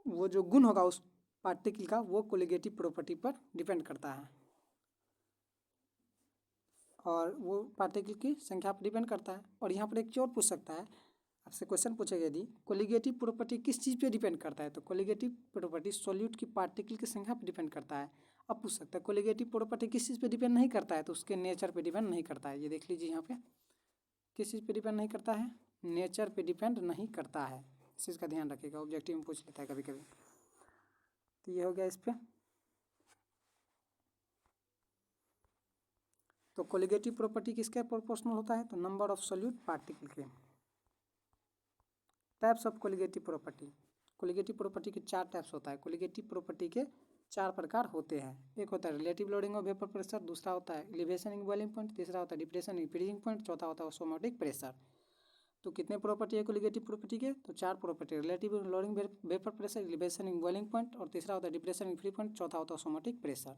वो जो गुण होगा उस पार्टिकल का वो कोलिगेटिव प्रॉपर्टी पर डिपेंड करता है और वो पार्टिकल की संख्या पर डिपेंड करता है। और यहाँ पर एक चीज़ और पूछ सकता है, आपसे क्वेश्चन पूछेगा यदि कोलिगेटिव प्रॉपर्टी किस चीज़ पे डिपेंड करता है, तो कोलिगेटिव प्रॉपर्टी सॉल्यूट की पार्टिकल की संख्या पर डिपेंड करता है। अब पूछ सकता है कोलिगेटिव प्रॉपर्टी किस चीज़ पे डिपेंड नहीं करता है, तो उसके नेचर पे डिपेंड नहीं करता है। ये देख लीजिए यहाँ पे किस चीज़ पे डिपेंड नहीं करता है? नेचर पे डिपेंड नहीं करता है। इस चीज़ का ध्यान रखिएगा, ऑब्जेक्टिव में पूछ लेता है कभी कभी। तो ये हो गया इस पर। तो कोलिगेटिव प्रॉपर्टी किसके प्रोपोर्शनल होता है? तो नंबर ऑफ सॉल्यूट पार्टिकल के। Types of colligative property. Colligative property के 4 टाइप्स होता है। कोलिगेटिव प्रॉपर्टी के 4 प्रकार होते हैं। एक होता है relative loading of vapour pressure, दूसरा होता है एलिवेशन इन बॉइलिंग पॉइंट, तीसरा होता है डिप्रेशन इन फ्रीजिंग पॉइंट, चौथा होता है ऑस्मोटिक प्रेशर। तो कितने प्रॉपर्टी है कोलिगेटिव प्रॉपर्टी के? तो 4 property, relative loading vapour pressure, elevation in boiling point और तीसरा होता है डिप्रेशन इन फ्री पॉइंट, चौथा होता है ऑस्मोटिक प्रेशर।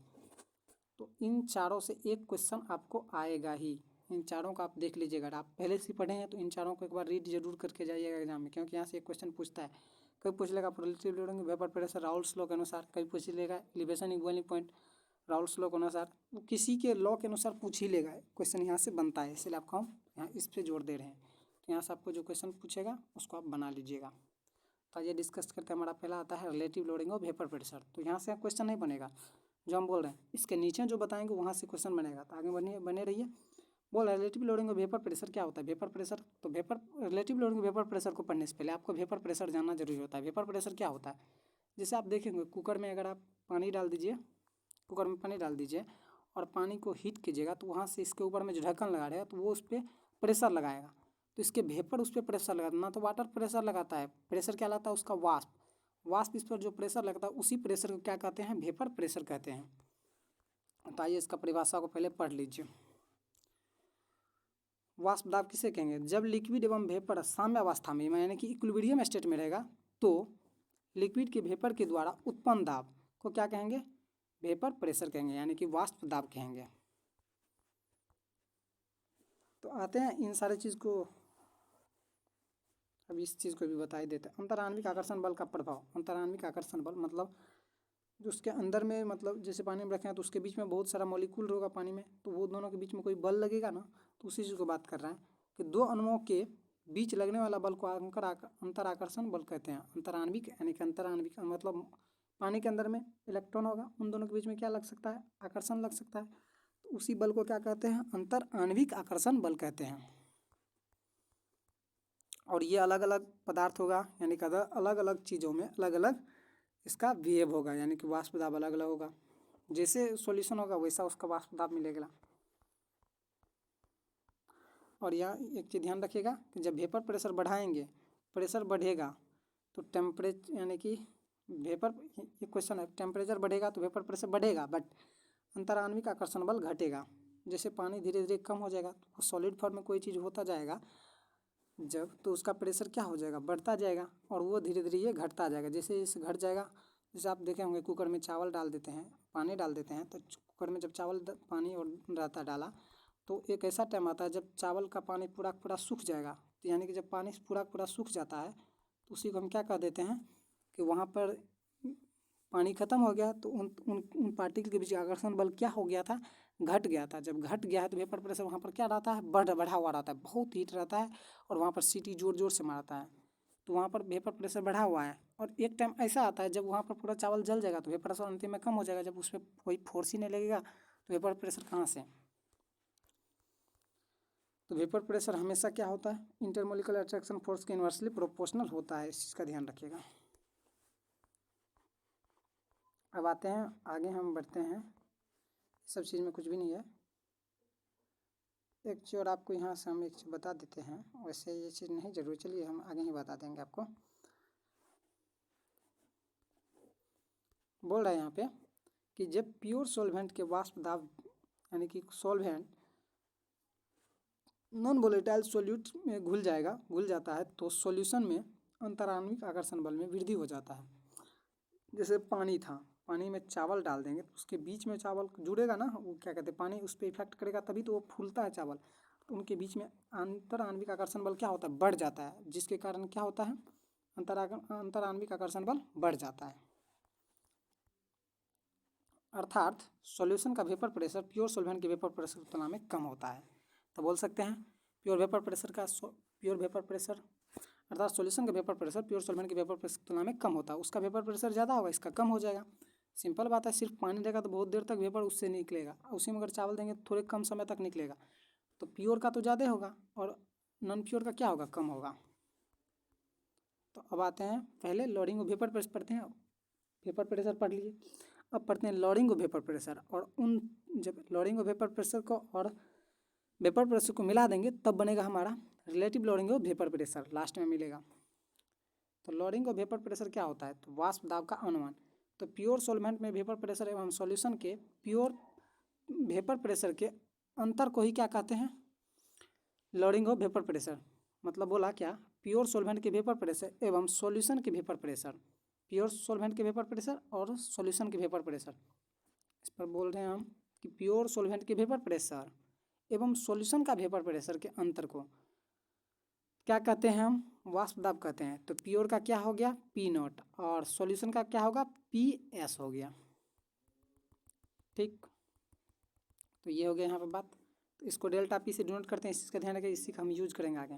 तो इन चारों से एक क्वेश्चन आपको आएगा ही। इन चारों का आप देख लीजिएगा। आप पहले से पढ़े हैं तो इन चारों को एक बार रीड जरूर करके जाइएगा एग्जाम में, क्योंकि यहाँ से एक क्वेश्चन पूछता है। कभी पूछ लेगा relative loading vapour pressure Raoult's law के अनुसार, कभी पूछ लेगा elevation in boiling point Raoult's law के अनुसार। वो किसी के लॉ के अनुसार पूछ ही लेगा, क्वेश्चन यहाँ से बनता है, इसलिए आपको हम यहाँ इस पर जोर दे रहे हैं। तो यहाँ से आपको जो क्वेश्चन पूछेगा उसको आप बना लीजिएगा। तो ये डिस्कस करके हमारा पहला आता है relative loading of vapour pressure. तो यहाँ से क्वेश्चन नहीं बनेगा जो हम बोल रहे हैं, इसके नीचे जो बताएंगे वहाँ से क्वेश्चन बनेगा। तो आगे बने रहिए। बोल relative loading of vapour pressure क्या होता है? वेपर प्रेशर, तो vapour relative loading vapour pressure को पढ़ने से पहले आपको वेपर प्रेशर जानना जरूरी होता है। वेपर प्रेशर क्या होता है? जैसे आप देखेंगे कुकर में अगर आप पानी डाल दीजिए, कुकर में पानी डाल दीजिए और पानी को हीट कीजिएगा तो वहाँ से इसके ऊपर में जो ढक्कन लगा रहेगा तो वो उस पर प्रेशर लगाएगा, तो इसके वेपर उस पर प्रेशर लगाता, ना तो वाटर प्रेशर लगाता है, प्रेशर क्या लगता है उसका? वाष्प। वाष्प इस पर जो प्रेशर लगता है उसी प्रेशर को क्या कहते हैं? वेपर प्रेशर कहते हैं। तो आइए इसका परिभाषा को पहले पढ़ लीजिए। वाष्प दाब किसे कहेंगे? जब लिक्विड एवं वेपर साम्य अवस्था में यानी कि इक्विलिब्रियम स्टेट में रहेगा तो लिक्विड के वेपर के द्वारा उत्पन्न दाब को क्या कहेंगे? वेपर प्रेशर कहेंगे, यानी कि वाष्प दाब कहेंगे। तो आते हैं इन सारे चीज़ को, अब इस चीज़ को भी बता ही देते हैं। अंतराण्विक आकर्षण बल का प्रभाव। अंतराण्विक आकर्षण बल मतलब जो उसके अंदर में, मतलब जैसे पानी में रखे हैं तो उसके बीच में बहुत सारा मॉलिक्यूल होगा पानी में, तो वो दोनों के बीच में कोई बल लगेगा ना, तो उसी चीज़ को बात कर रहा है कि दो अणुओं के बीच लगने वाला बल को अंतर आकर्षण बल कहते हैं। अंतराण्विक यानी कि अंतराण्विक मतलब पानी के अंदर में इलेक्ट्रॉन होगा, उन दोनों के बीच में क्या लग सकता है? आकर्षण लग सकता है। तो उसी बल को क्या कहते हैं? अंतर आणविक आकर्षण बल कहते हैं। और ये अलग अलग पदार्थ होगा, यानी कि अलग अलग चीज़ों में अलग अलग इसका बिहेव होगा, यानी कि वाष्प दाब अलग अलग होगा। जैसे सॉल्यूशन होगा वैसा उसका वाष्प दाब मिलेगा। और यहाँ एक चीज़ ध्यान रखिएगा कि जब वेपर प्रेशर बढ़ाएंगे, प्रेशर बढ़ेगा तो टेम्परेचर, यानी कि वेपर, ये क्वेश्चन है, टेम्परेचर बढ़ेगा तो वेपर प्रेशर बढ़ेगा, बट अंतराण्विक आकर्षण बल घटेगा। जैसे पानी धीरे धीरे कम हो जाएगा तो सॉलिड फॉर्म में कोई चीज़ होता जाएगा जब, तो उसका प्रेशर क्या हो जाएगा? बढ़ता जाएगा, और वो धीरे धीरे ये घटता जाएगा। जैसे जैसे घट जाएगा, जैसे आप देखे होंगे कुकर में चावल डाल देते हैं, पानी डाल देते हैं, तो कुकर में जब चावल पानी और रहता डाला तो एक ऐसा टाइम आता है जब चावल का पानी पूरा पूरा सूख जाएगा। तो यानी कि जब पानी पूरा पूरा सूख जाता है तो उसी को हम क्या कह देते हैं कि वहाँ पर पानी खत्म हो गया, तो उन पार्टिकल के बीच आकर्षण बल क्या हो गया था? घट गया था। जब घट गया है तो वेपर प्रेशर वहाँ पर क्या रहता है? बढ़ा हुआ रहता है, बहुत हीट रहता है, और वहाँ पर सीटी जोर जोर से मारता है, तो वहाँ पर वेपर प्रेशर बढ़ा हुआ है। और एक टाइम ऐसा आता है जब वहाँ पर पूरा चावल जल जाएगा तो वेपर प्रेशर अंतिम में कम हो जाएगा। जब उस पर कोई फोर्स ही नहीं लगेगा तो वेपर प्रेशर कहाँ से? तो वेपर प्रेशर हमेशा क्या होता है? इंटरमोलिकुलर अट्रैक्शन फोर्स के इन्वर्सली प्रोपोर्शनल होता है। इस चीज़ का ध्यान रखिएगा। अब आते हैं आगे, हम बढ़ते हैं, सब चीज़ में कुछ भी नहीं है। एक चीज़ और आपको यहाँ से हम एक चीज़ बता देते हैं, वैसे ये चीज़ नहीं जरूरी, चलिए हम आगे ही बता देंगे आपको। बोल रहा है यहाँ पे कि जब प्योर सॉल्वेंट के वाष्प दाब यानी कि सॉल्वेंट नॉन वोलेटाइल सॉल्यूट में घुल जाता है तो सॉल्यूशन में अंतराण्विक आकर्षण बल में वृद्धि हो जाता है। जैसे पानी था, पानी में चावल डाल देंगे तो उसके बीच में चावल जुड़ेगा ना, वो क्या कहते हैं, पानी उस पर इफेक्ट करेगा तभी तो वो फूलता है चावल। तो उनके बीच में अंतराण्विक आकर्षण बल क्या होता है, बढ़ जाता है, जिसके कारण क्या होता है, अंतराण्विक आकर्षण बल बढ़ जाता है। अर्थात सॉल्यूशन का वेपर प्रेशर प्योर सॉल्वेंट के वेपर प्रेशर की तुलना में कम होता है। तो बोल सकते हैं प्योर वेपर प्रेशर अर्थात सॉल्यूशन का वेपर प्रेशर प्योर सॉल्वेंट के वेपर प्रेशर की तुलना में कम होता है। उसका वेपर प्रेशर ज़्यादा होगा, इसका कम हो जाएगा। सिंपल बात है, सिर्फ पानी देगा तो बहुत देर तक वेपर उससे निकलेगा, उसी में अगर चावल देंगे तो थोड़े कम समय तक निकलेगा। तो प्योर का तो ज़्यादा होगा और नॉन प्योर का क्या होगा, कम होगा। तो अब आते हैं, पहले लोडिंग और वेपर प्रेशर पढ़ते हैं। वेपर प्रेशर पढ़ लिए, अब पढ़ते हैं लोडिंग और वेपर प्रेशर। और उन जब लोडिंग और वेपर प्रेशर को और वेपर प्रेशर को मिला देंगे तब बनेगा हमारा रिलेटिव लोडिंग और वेपर प्रेशर, लास्ट में मिलेगा। तो लोडिंग और वेपर प्रेशर क्या होता है, तो वाष्प दाब का अनुमान। तो प्योर सॉल्वेंट में वेपर प्रेशर एवं सॉल्यूशन के प्योर वेपर प्रेशर के अंतर को ही क्या कहते हैं, लोडिंग और वेपर प्रेशर। मतलब बोला क्या, प्योर सॉल्वेंट के वेपर प्रेशर एवं सॉल्यूशन के वेपर प्रेशर, प्योर सॉल्वेंट के वेपर प्रेशर और सॉल्यूशन के वेपर प्रेशर। इस पर बोल रहे हैं हम कि प्योर सॉल्वेंट के वेपर प्रेशर एवं सॉल्यूशन का वेपर प्रेशर के अंतर को क्या कहते हैं, हम वाष्प दाब कहते हैं। तो प्योर का क्या हो गया, P0, और सॉल्यूशन का क्या होगा, PS हो गया। ठीक, तो ये हो गया यहाँ पर बात। तो इसको डेल्टा P से डिनोट करते हैं, इसका ध्यान रखें, इसी का हम यूज करेंगे आगे।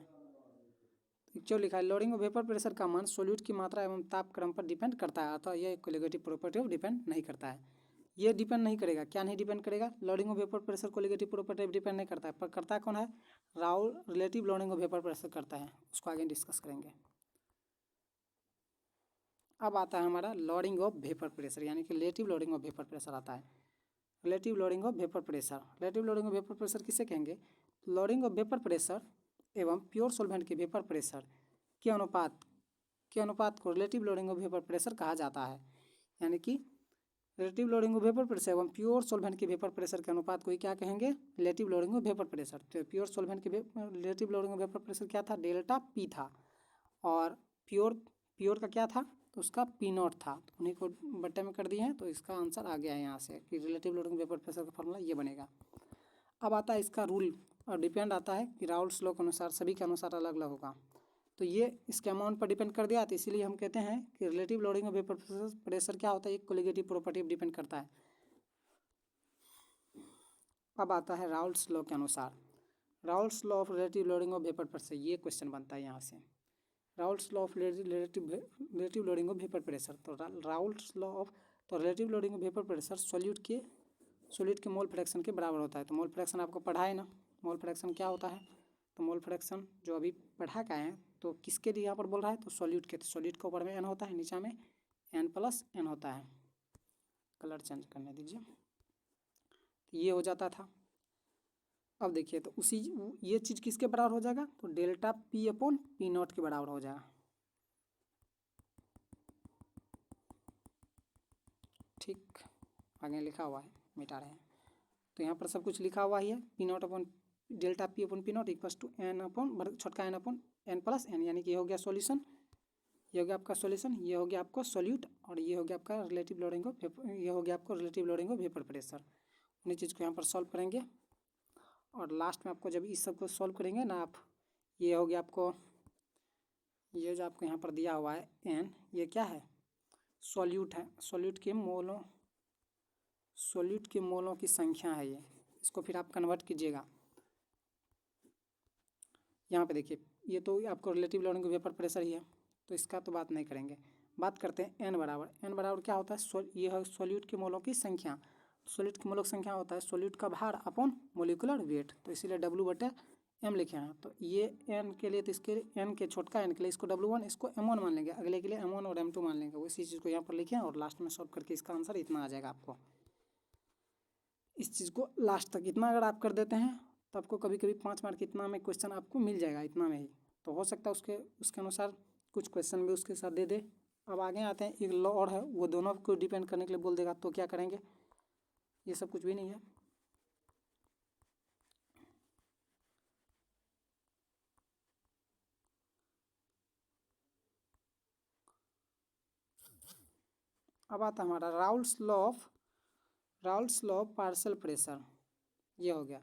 जो लिखा है, लोडिंग और वेपर प्रेशर का मान सोल्यूट की मात्रा एवं ताप क्रम पर डिपेंड करता है, अतः यह कोलिगेटिव प्रॉपर्टी पर डिपेंड नहीं करता है। ये डिपेंड नहीं करेगा, क्या नहीं डिपेंड करेगा, लोडिंग और वेपर प्रेशर कोलिगेटिव प्रॉपर्टी पर डिपेंड नहीं करता है, पर करता कौन है, राउल रिलेटिव लोडिंग और वेपर प्रेशर करता है। उसको आगे डिस्कस करेंगे। अब आता है हमारा लोडिंग ऑफ वेपर प्रेशर, यानी कि relative loading of vapour pressure आता है। Relative loading of vapour pressure, relative loading of vapour pressure किसे कहेंगे, लोडिंग ऑफ वेपर प्रेशर एवं प्योर सॉल्वेंट के वेपर प्रेशर के अनुपात को relative loading of vapour pressure कहा जाता है। यानी कि relative loading of vapour pressure एवं प्योर सॉल्वेंट के वेपर प्रेशर के अनुपात को ही क्या कहेंगे, relative loading of vapour pressure. तो प्योर सॉल्वेंट के relative loading of vapour pressure क्या था, डेल्टा P था, और प्योर का क्या था, तो उसका P0 था। तो उन्हीं को बट्टे में कर दिए हैं, तो इसका आंसर आ गया है यहाँ से कि रिलेटिव लोडिंग वेपर प्रेशर का फॉर्मूला ये बनेगा। अब आता है इसका रूल, और डिपेंड आता है कि राउल्स लॉ के अनुसार, सभी के अनुसार अलग अलग होगा। तो ये इसके अमाउंट पर डिपेंड कर दिया, तो इसीलिए हम कहते हैं कि relative loading of vapour pressure क्या होता है, एक कोलिगेटिव प्रॉपर्टी पर डिपेंड करता है। अब आता है राउल्स लॉ के अनुसार, Raoul's law of relative loading of vapour pressure, ये क्वेश्चन बनता है यहाँ से, Raoul's law of relative loading of vapour pressure. तो राउल्स लॉ ऑफ, तो relative loading of vapour pressure solute के मोल फ्रैक्शन के बराबर होता है। तो मोल फ्रैक्शन आपको पढ़ा है ना, मोल फ्रैक्शन क्या होता है, तो मोल फ्रैक्शन जो अभी पढ़ा के आए हैं, तो किसके लिए यहाँ पर बोल रहा है, तो सॉल्यूट के, तो सॉल्यूट के ऊपर में n होता है, नीचे में n+n होता है। कलर चेंज करने दीजिए, तो ये हो जाता था। अब देखिए, तो उसी ये चीज़ किसके बराबर हो जाएगा, तो डेल्टा P/P0 के बराबर हो जाएगा। ठीक, आगे लिखा हुआ है, मिटा रहे हैं, तो यहाँ पर सब कुछ लिखा हुआ ही है। P0 delta P/P0 equals to छोटका n/n+n, यानी कि ये हो गया सॉल्यूशन, ये हो गया आपका सॉल्यूशन, ये हो गया आपको सॉल्यूट, और ये हो गया आपका रिलेटिव लोडिंग ऑफ वेपर, ये हो गया आपको relative loading of vapour pressure. उन्हीं चीज़ को यहाँ पर सॉल्व करेंगे, और लास्ट में आपको जब इस सब को सॉल्व करेंगे ना आप, ये हो गया आपको, ये जो आपको यहाँ पर दिया हुआ है n, ये क्या है, सॉल्यूट है, सॉल्यूट के मोलों की संख्या है ये। इसको फिर आप कन्वर्ट कीजिएगा। यहाँ पे देखिए, ये तो आपको रिलेटिव लोडिंग वेपर प्रेशर ही है, तो इसका तो बात नहीं करेंगे। बात करते हैं n बराबर क्या होता है, ये है सॉल्यूट के मोलों की संख्या। सॉल्यूट की मोलों की संख्या होता है सॉल्यूट का भार अपॉन मोलिकुलर वेट, तो इसीलिए W/m लिखे हैं। तो ये n के लिए, तो इसके n के छोटका n के लिए इसको W1, इसको M1 मान लेंगे, अगले के लिए M1 और M2 मान लेंगे। उसी चीज़ को यहाँ पर लिखें, और लास्ट में सॉल्व करके इसका आंसर इतना आ जाएगा आपको। इस चीज़ को लास्ट तक इतना अगर आप कर देते हैं तो आपको कभी कभी 5 मार्क इतना में क्वेश्चन आपको मिल जाएगा, इतना में ही। तो हो सकता है उसके अनुसार कुछ क्वेश्चन भी उसके साथ दे दे। अब आगे आते हैं, एक लॉ और है, वो दोनों को डिपेंड करने के लिए बोल देगा, तो क्या करेंगे, ये सब कुछ भी नहीं है। अब आता है हमारा Raoul's law of partial pressure, ये हो गया।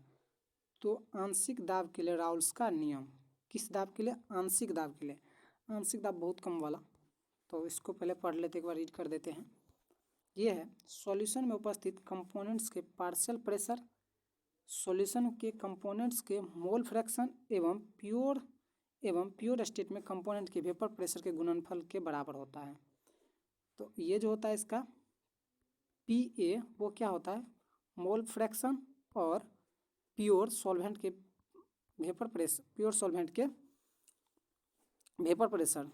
तो आंशिक दाब के लिए राउल्स का नियम, किस दाब के लिए, आंशिक दाब के लिए। आंशिक दाब बहुत कम वाला, तो इसको पहले पढ़ लेते, एक बार रीड कर देते हैं। ये है, सॉल्यूशन में उपस्थित कंपोनेंट्स के पार्शियल प्रेशर सॉल्यूशन के कंपोनेंट्स के मोल फ्रैक्शन एवं प्योर स्टेट में कंपोनेंट के वेपर प्रेशर के गुणनफल के बराबर होता है। तो ये जो होता है इसका PA, वो क्या होता है, मोल फ्रैक्शन और प्योर सॉल्वेंट के वेपर प्रेशर,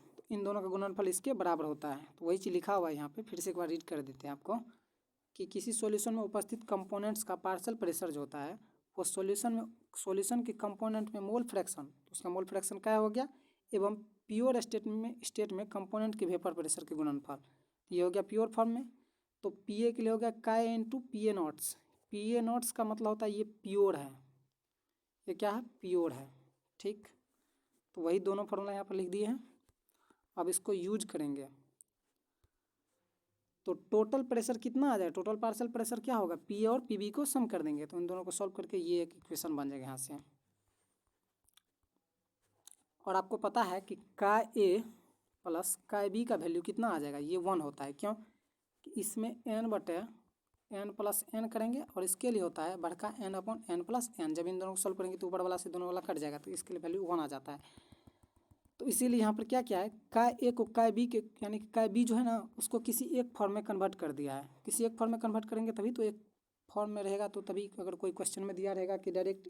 तो इन दोनों का गुणनफल इसके बराबर होता है। तो वही चीज़ लिखा हुआ है यहाँ पे, फिर से एक बार रीड कर देते हैं आपको कि किसी सॉल्यूशन में उपस्थित कंपोनेंट्स का पार्शियल प्रेशर जो होता है वो सॉल्यूशन के कंपोनेंट में मोल फ्रैक्शन, तो उसका मोल फ्रैक्शन क्या हो गया, एवं प्योर स्टेट में कंपोनेंट के वेपर प्रेशर के गुणनफल, ये हो गया प्योर फॉर्म में। तो PA के लिए हो गया chi into PA naughts. PA naughts का मतलब होता है ये प्योर है, ये क्या है, प्योर है, ठीक। तो वही दोनों फॉर्मूला यहाँ पर लिख दिए हैं। अब इसको यूज करेंगे तो टोटल प्रेशर कितना आ जाएगा, टोटल पार्शियल प्रेशर क्या होगा, PA और PB को सम कर देंगे, तो इन दोनों को सॉल्व करके ये एक इक्वेशन बन जाएगा यहाँ से। और आपको पता है कि का A प्लस का B का वैल्यू कितना आ जाएगा, ये 1 होता है। क्यों कि इसमें n प्लस n करेंगे और इसके लिए होता है बढ़का n upon n plus n। जब इन दोनों को सॉल्व करेंगे तो ऊपर वाला से दोनों वाला कट जाएगा, तो इसके लिए वैल्यू 1 आ जाता है। तो इसीलिए यहाँ पर क्या क्या है, का ए को का बी के, यानी कि का बी जो है ना उसको किसी एक फॉर्म में कन्वर्ट कर दिया है। किसी एक फॉर्म में कन्वर्ट करेंगे तभी तो एक फॉर्म में रहेगा। तो तभी अगर कोई क्वेश्चन में दिया रहेगा कि डायरेक्ट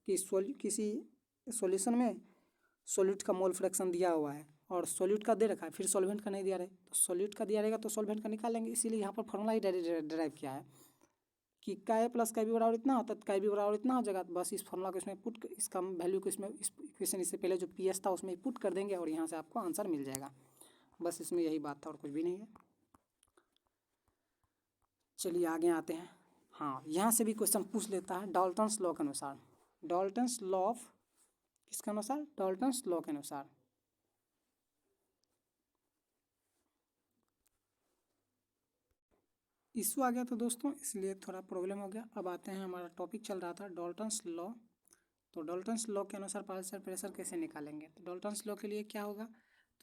कि किसी सॉल्यूशन में सॉल्यूट का मोल फ्रैक्शन दिया हुआ है और सॉल्यूट का दे रखा है, फिर सॉल्वेंट का नहीं दिया रहे, तो सॉल्यूट का दिया रहेगा तो सॉल्वेंट का निकालेंगे। इसीलिए यहाँ पर फॉर्मूला ही ड्राइव किया है कि का ए प्लस का बी बराबर इतना होता है, का बी बराबर इतना हो जाएगा। बस इस फॉर्मूला को इसमें पुट, इसका वैल्यू को इसमें, इस इक्वेशन इससे पहले जो PS था उसमें पुट कर देंगे और यहाँ से आपको आंसर मिल जाएगा। बस इसमें यही बात था और कुछ भी नहीं है। चलिए आगे आते हैं। हाँ, यहाँ से भी क्वेश्चन पूछ लेता है डाल्टन्स लॉ के अनुसार। डाल्टन्स लॉ ऑफ किसके अनुसार, डाल्टन्स लॉ के अनुसार। इशू आ गया तो दोस्तों, इसलिए थोड़ा प्रॉब्लम हो गया। अब आते हैं, हमारा टॉपिक चल रहा था डाल्टन्स लॉ। तो डाल्टन्स लॉ के अनुसार पार्शियल प्रेशर कैसे निकालेंगे। तो डाल्टन्स लॉ के लिए क्या होगा,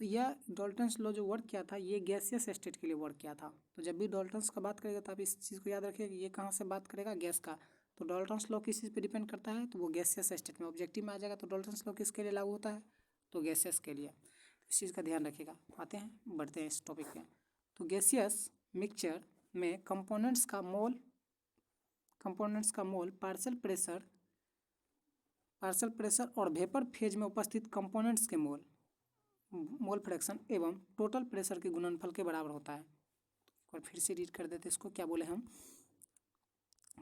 तो यह डाल्टन्स लॉ जो वर्क किया था ये गैसियस स्टेट के लिए वर्क किया था। तो जब भी डाल्टन्स का बात करेगा तो आप इस चीज़ को याद रखिए कि ये कहाँ से बात करेगा, गैस का। तो डाल्टन्स लॉ किस चीज़ पे डिपेंड करता है, तो वो गैसियस स्टेट में, ऑब्जेक्टिव में आ जाएगा। तो डाल्टन्स लॉ किसके लिए लागू होता है, तो गैसियस के लिए। तो इस चीज़ का ध्यान रखिएगा। आते हैं, बढ़ते हैं इस टॉपिक पे। तो गैसियस मिक्सचर में कंपोनेंट्स का मोल पार्शियल प्रेशर और वेपर फेज में उपस्थित कंपोनेंट्स के मोल फ्रैक्शन एवं टोटल प्रेशर के गुणनफल के बराबर होता है। और फिर से रीड कर देते इसको, क्या बोले हम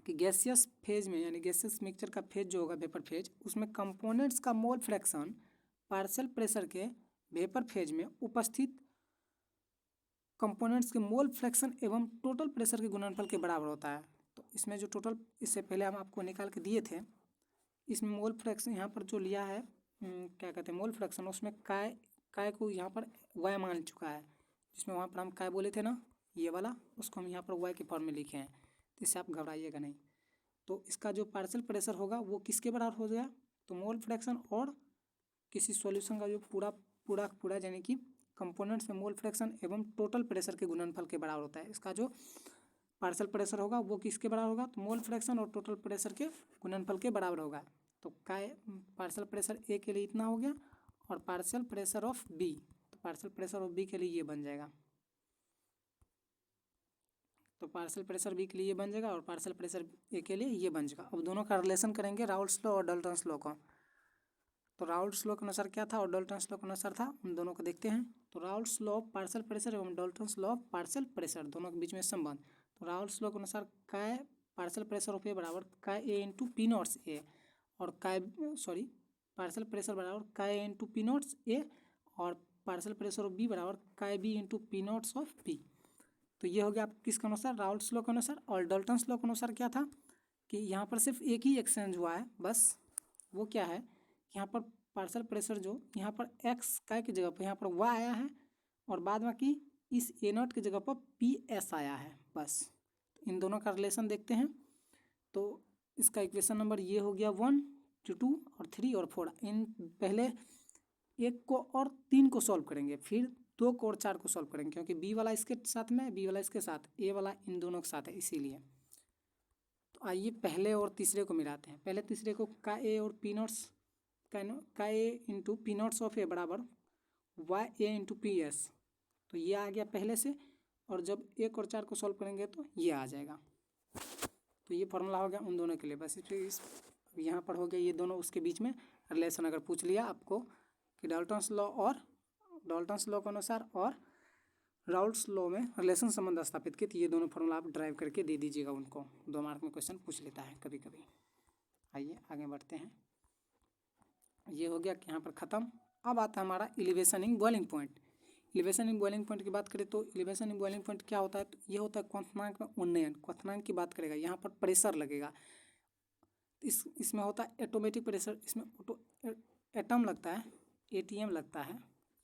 कि गैसियस फेज में, यानी गैसियस मिक्सचर का फेज जो होगा वेपर फेज, उसमें कंपोनेंट्स का मोल फ्रैक्शन पार्शियल प्रेशर के वेपर फेज में उपस्थित कंपोनेंट्स के मोल फ्रैक्शन एवं टोटल प्रेशर के गुणनफल के बराबर होता है। तो इसमें जो टोटल, इससे पहले हम आपको निकाल के दिए थे, इसमें मोल फ्रैक्शन यहाँ पर जो लिया है, क्या कहते हैं, मोल फ्रैक्शन, उसमें काय को यहाँ पर y मान चुका है। जिसमें वहाँ पर हम काय बोले थे ना, ये वाला, उसको हम यहाँ पर y के फॉर्म में लिखे हैं। तो इससे आप घबराइएगा नहीं। तो इसका जो पार्शियल प्रेशर होगा वो किसके बराबर हो गया, तो मोल फ्रैक्शन और किसी सॉल्यूशन का जो पूरा यानी कि कंपोनेंट्स में मोल फ्रैक्शन एवं टोटल प्रेशर के गुणनफल के बराबर होता है। इसका जो पार्शियल प्रेशर होगा वो किसके बराबर होगा, तो मोल फ्रैक्शन और टोटल प्रेशर के गुणनफल के बराबर होगा। तो काय पार्शियल प्रेशर A के लिए इतना हो गया और पार्शियल प्रेशर ऑफ B, तो पार्शियल प्रेशर ऑफ B के लिए ये बन जाएगा। तो पार्शियल प्रेशर B के लिए ये बन जाएगा और पार्शियल प्रेशर A के लिए ये बन जाएगा। अब दोनों का रिलेशन करेंगे राउल्स लॉ और डाल्टन्स लॉ का। तो राउल्स लॉ के अनुसार क्या था और डाल्टन्स लॉ के अनुसार था, उन दोनों को देखते हैं। तो Raoult's law of partial pressure एवं Dalton's law of partial pressure, दोनों के बीच में संबंध। तो राउल्स लॉ के अनुसार काय पार्शियल प्रेशर ऑफ ए बराबर chi A into P naughts A, और पार्शियल प्रेशर बराबर काई इंटू पी नॉट्स ए और पार्शियल प्रेशर ऑफ बी बराबर chi B into P naughts of B. तो ये हो गया आप किसके अनुसार, राउल्ट्स लॉ के अनुसार। और डाल्टन्स लॉ के अनुसार क्या था कि यहाँ पर सिर्फ एक ही एक्सचेंज हुआ है बस, वो क्या है, यहाँ पर पार्शियल प्रेशर जो यहाँ पर एक्स काई की जगह पर यहाँ पर वाई आया है और बाद में कि इस ए नॉट की जगह पर पी एस आया है बस। इन दोनों का रिलेशन देखते हैं। तो इसका इक्वेशन नंबर ये हो गया 1 2 और 3 और 4। इन पहले 1 को और 3 को सॉल्व करेंगे, फिर 2 को और 4 को सॉल्व करेंगे, क्योंकि बी वाला इसके साथ में, बी वाला इसके साथ, ए वाला इन दोनों के साथ है, इसीलिए। तो आइए पहले और तीसरे को मिलाते हैं। पहले तीसरे को का ए और पी नॉट्स का ए इंटू पी नॉट्स ऑफ ए बराबर वाई ए इंटू पी एस। तो ये आ गया पहले से, और जब 1 और 4 को सॉल्व करेंगे तो ये आ जाएगा। तो ये फॉर्मूला हो गया उन दोनों के लिए। बस इस यहाँ पर हो गया ये दोनों, उसके बीच में रिलेशन अगर पूछ लिया आपको कि डाल्टन्स लॉ के अनुसार और राउल्ट्स लॉ में रिलेशन संबंध स्थापित किए, तो ये दोनों फॉर्मूला आप ड्राइव करके दे दीजिएगा उनको। 2 मार्क में क्वेश्चन पूछ लेता है कभी कभी। आइए आगे बढ़ते हैं। ये हो गया कि यहाँ पर ख़त्म। अब आता है हमारा elevation in boiling point. Elevation in boiling point की बात करें तो एलिवेशन इन बॉइलिंग पॉइंट क्या होता है, तो ये होता है क्वथनांक में उन्नयन। क्वथनांक की बात करेगा, यहाँ पर प्रेशर लगेगा, इसमें होता है एटोमेटिक प्रेशर, इसमें एटम लगता है, एटीएम लगता है।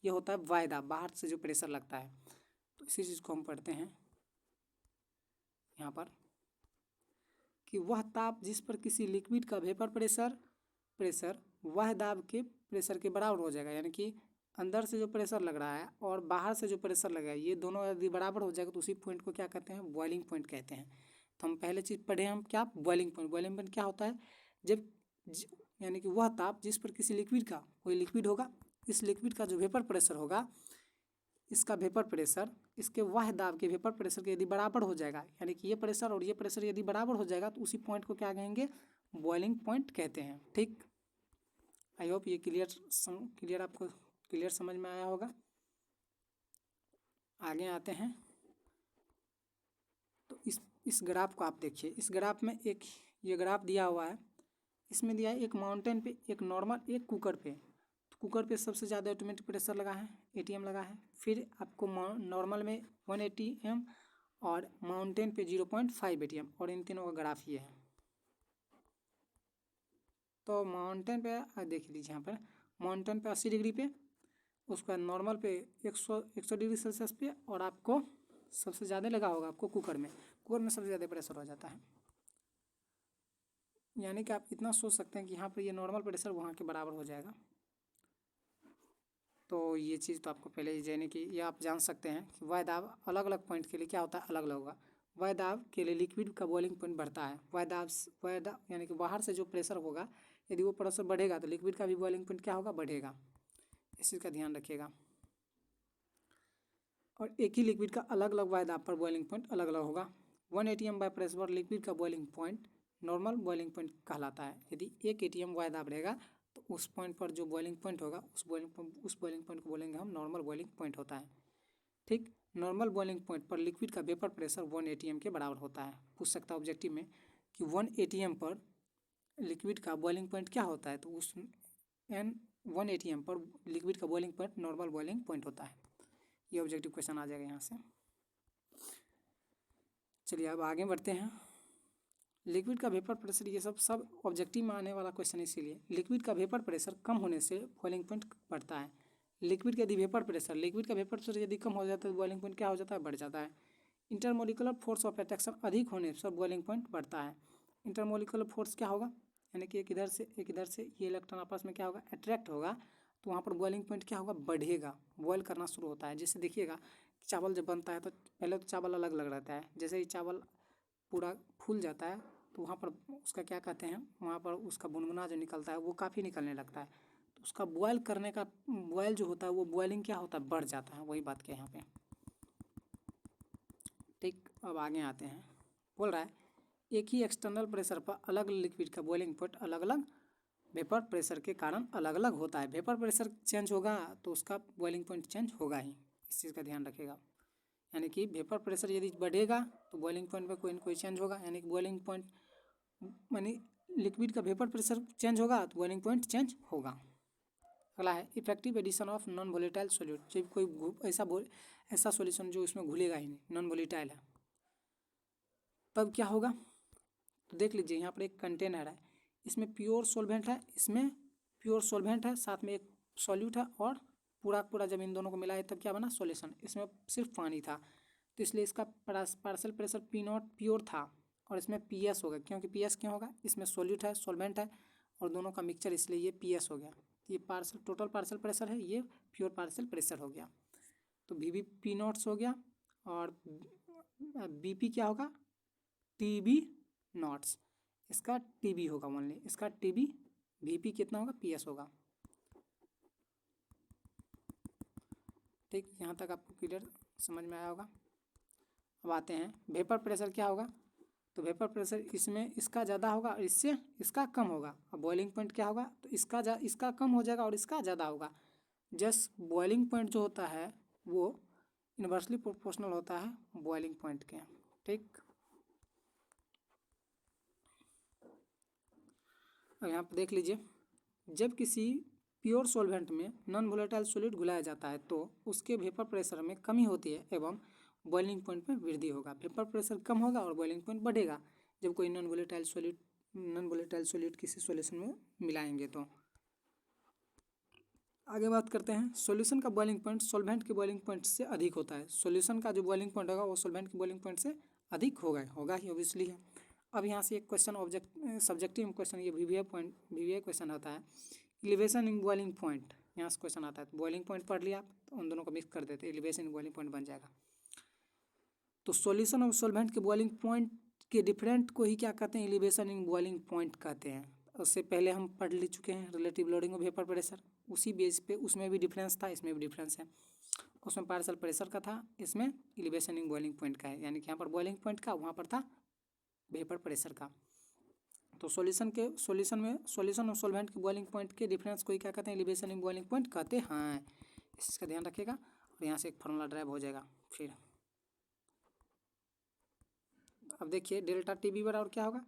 ये होता है वाई दाब, बाहर से जो प्रेशर लगता है। तो इसी चीज़ को हम पढ़ते हैं यहाँ पर कि वह ताप जिस पर किसी लिक्विड का वेपर प्रेशर वह दाब के प्रेशर के बराबर हो जाएगा। यानी कि अंदर से जो प्रेशर लग रहा है और बाहर से जो प्रेशर लगा है, ये दोनों यदि बराबर हो जाएगा तो उसी पॉइंट को क्या कहते हैं, बॉइलिंग पॉइंट कहते हैं। तो हम पहले चीज़ पढ़े हम क्या, बॉइलिंग पॉइंट। बॉइलिंग पॉइंट क्या होता है, जब यानी कि वह ताप जिस पर किसी लिक्विड का, कोई लिक्विड होगा, इस लिक्विड का जो वेपर प्रेशर होगा, इसका वेपर प्रेशर इसके वाह दाब के वेपर प्रेशर के यदि बराबर हो जाएगा, यानी कि ये प्रेशर और ये प्रेशर यदि बराबर हो जाएगा, तो उसी पॉइंट को क्या कहेंगे, बॉइलिंग पॉइंट कहते हैं। ठीक, आई होप ये क्लियर आपको क्लियर समझ में आया होगा। आगे आते हैं तो इस ग्राफ को आप देखिए। इस ग्राफ में एक ये ग्राफ दिया हुआ है, इसमें दिया है एक माउंटेन पे, एक नॉर्मल, एक कुकर पे। तो कुकर पे सबसे ज़्यादा ऑटोमेटिक प्रेशर लगा है, एटीएम लगा है। फिर आपको नॉर्मल में 1 एटीएम और माउंटेन पे 0.5 एटीएम, और इन तीनों का ग्राफ ये है। तो माउंटेन पे देख लीजिए, यहाँ पर माउंटेन पे 80 डिग्री पे, उसका नॉर्मल पे 100 डिग्री सेल्सियस पे, और आपको सबसे ज़्यादा लगा होगा आपको कुकर में सबसे ज़्यादा प्रेशर हो जाता है। यानी कि आप इतना सोच सकते हैं कि यहाँ पर ये नॉर्मल प्रेशर वहाँ के बराबर हो जाएगा। तो ये चीज़ तो आपको पहले ही, यानी कि ये आप जान सकते हैं कि वायु दाब अलग अलग पॉइंट के लिए क्या होता है, अलग अलग होगा। वायु दाब के लिए लिक्विड का बॉइलिंग पॉइंट बढ़ता है। वायु दाब यानी कि बाहर से जो प्रेशर होगा, यदि वो प्रेशर बढ़ेगा तो लिक्विड का भी बॉइलिंग पॉइंट क्या होगा, बढ़ेगा। इस चीज़ का ध्यान रखिएगा। और एक ही लिक्विड का अलग अलग वायु दाब पर बॉइलिंग पॉइंट अलग अलग होगा। 1 एटीएम बाय प्रेशर पर लिक्विड का boiling point normal boiling point कहलाता है। यदि 1 एटीएम वायु दाब रहेगा तो उस पॉइंट पर जो बॉइलिंग पॉइंट होगा, उस बॉइलिंग पॉइंट को बोलेंगे हम नॉर्मल बॉइलिंग पॉइंट होता है। ठीक, नॉर्मल बॉइलिंग पॉइंट पर लिक्विड का वेपर प्रेशर 1 एटीएम के बराबर होता है। पूछ सकता है ऑब्जेक्टिव में कि 1 एटीएम पर लिक्विड का बॉइलिंग पॉइंट क्या होता है, तो उस 1 एटीएम पर लिक्विड का boiling point normal boiling point होता है। ये ऑब्जेक्टिव क्वेश्चन आ जाएगा यहाँ से। चलिए अब आगे बढ़ते हैं। लिक्विड का वेपर प्रेशर, ये सब ऑब्जेक्टिव में आने वाला क्वेश्चन, इसीलिए लिक्विड का वेपर प्रेशर कम होने से बॉइलिंग पॉइंट बढ़ता है। लिक्विड का यदि वेपर प्रेशर यदि कम हो जाता है तो बॉइलिंग पॉइंट क्या हो जाता है, बढ़ जाता है। इंटरमोलिकुलर फोर्स ऑफ अट्रैक्शन अधिक होने से बॉइलिंग पॉइंट बढ़ता है। इंटरमोलिकुलर फोर्स क्या होगा, यानी कि एक इधर से ये इलेक्ट्रॉन आपस में क्या होगा, अट्रैक्ट होगा, तो वहाँ पर बॉइलिंग पॉइंट क्या होगा, बढ़ेगा, बॉयल करना शुरू होता है। जैसे देखिएगा चावल जब बनता है तो पहले तो चावल अलग अलग रहता है, जैसे ही चावल पूरा फूल जाता है तो वहाँ पर उसका क्या कहते हैं, वहाँ पर उसका बुनबुना जो निकलता है वो काफ़ी निकलने लगता है। तो उसका बॉयल करने का बॉयल जो होता है वो बॉइलिंग क्या होता है, बढ़ जाता है। वही बात क्या है यहाँ पे। ठीक, अब आगे आते हैं। बोल रहा है एक ही एक्सटर्नल प्रेशर पर अलग लिक्विड का बॉइलिंग पॉइंट अलग अलग वेपर प्रेशर के कारण अलग अलग होता है। वेपर प्रेशर चेंज होगा तो उसका बॉइलिंग पॉइंट चेंज होगा ही, इस चीज़ का ध्यान रखिएगा। यानी कि वेपर प्रेशर यदि बढ़ेगा तो बॉइलिंग पॉइंट में कोई न कोई चेंज होगा। यानी कि बॉइलिंग पॉइंट यानी लिक्विड का वेपर प्रेशर चेंज होगा तो बॉइलिंग पॉइंट चेंज होगा। अगला है effective addition of non volatile solute. जब कोई ऐसा सॉल्यूशन जो इसमें घुलेगा ही नहीं, नॉन वोलेटाइल है, तब क्या होगा? तो देख लीजिए यहाँ पर एक कंटेनर है, इसमें प्योर सॉल्वेंट है, इसमें प्योर सॉल्वेंट है, साथ में एक सॉल्यूट है, और पूरा जब इन दोनों को मिलाए तब क्या बना? सॉल्यूशन। इसमें सिर्फ पानी था, तो इसलिए इसका पार्शियल प्रेशर P0 प्योर था और इसमें PS होगा। क्योंकि PS क्यों होगा? इसमें सॉल्यूट है, सॉल्वेंट है और दोनों का मिक्सचर, इसलिए ये PS हो गया। ये टोटल पार्शियल प्रेशर है, ये प्योर पार्शियल प्रेशर हो गया। तो VB P0 हो गया और BP क्या होगा? TB naughts. इसका TB होगा ओनली, इसका TB। VP कितना होगा? PS होगा। ठीक, यहाँ तक आपको क्लियर समझ में आया होगा। अब आते हैं वेपर प्रेशर क्या होगा? तो वेपर प्रेशर इसमें इसका ज़्यादा होगा और इससे इसका कम होगा। अब बॉइलिंग पॉइंट क्या होगा? तो इसका कम हो जाएगा और इसका ज़्यादा होगा। जस्ट बॉइलिंग पॉइंट जो होता है वो इन्वर्सली प्रोपोर्शनल होता है बॉइलिंग पॉइंट के। ठीक, अब यहाँ पर देख लीजिए, जब किसी प्योर सॉल्वेंट में नॉन वोलेटाइल सॉल्यूट घुलाया जाता है तो उसके वेपर प्रेशर में कमी होती है एवं बॉइलिंग पॉइंट में वृद्धि होगा। वेपर प्रेशर कम होगा और बॉइलिंग पॉइंट बढ़ेगा जब कोई नॉन वोलेटाइल सॉल्यूट किसी सॉल्यूशन में मिलाएंगे। तो आगे बात करते हैं, सॉल्यूशन का बॉइलिंग पॉइंट सॉल्वेंट के बॉइलिंग पॉइंट से अधिक होता है। सॉल्यूशन का जो बॉइलिंग पॉइंट होगा वो सॉल्वेंट के बॉइलिंग पॉइंट से अधिक होगा ही ऑब्वियसली है। अब यहाँ से एक क्वेश्चन सब्जेक्टिव क्वेश्चन, ये VVA क्वेश्चन होता है, एलिवेशन इन बॉइलिंग पॉइंट। यहाँ से क्वेश्चन आता है, तो बॉइलिंग पॉइंट पढ़ लिया आप, तो उन दोनों को मिक्स कर देते, एलिवेशन इन बॉइलिंग पॉइंट बन जाएगा। तो सॉल्यूशन और सॉल्वेंट के बॉइलिंग पॉइंट के डिफरेंट को ही क्या कहते हैं? एलिवेशन इन बॉइलिंग पॉइंट कहते हैं। उससे पहले हम पढ़ ले चुके हैं रिलेटिव लोडिंग और वेपर प्रेशर, उसी बेस पे उसमें भी डिफरेंस था, इसमें भी डिफरेंस है। उसमें पार्शियल प्रेशर का था, इसमें एलिवेशन इन बॉइलिंग पॉइंट का है, यानी कि यहाँ पर बॉइलिंग पॉइंट का, वहाँ पर था वेपर प्रेशर का। तो सॉल्यूशन और सॉल्वेंट के बॉइलिंग पॉइंट के डिफरेंस को ही क्या कहते हैं? एलिवेशन इन बॉइलिंग पॉइंट कहते हैं। इसका ध्यान रखिएगा और यहाँ से एक फार्मूला ड्राइव हो जाएगा। फिर अब देखिए डेल्टा TB बराबर क्या होगा?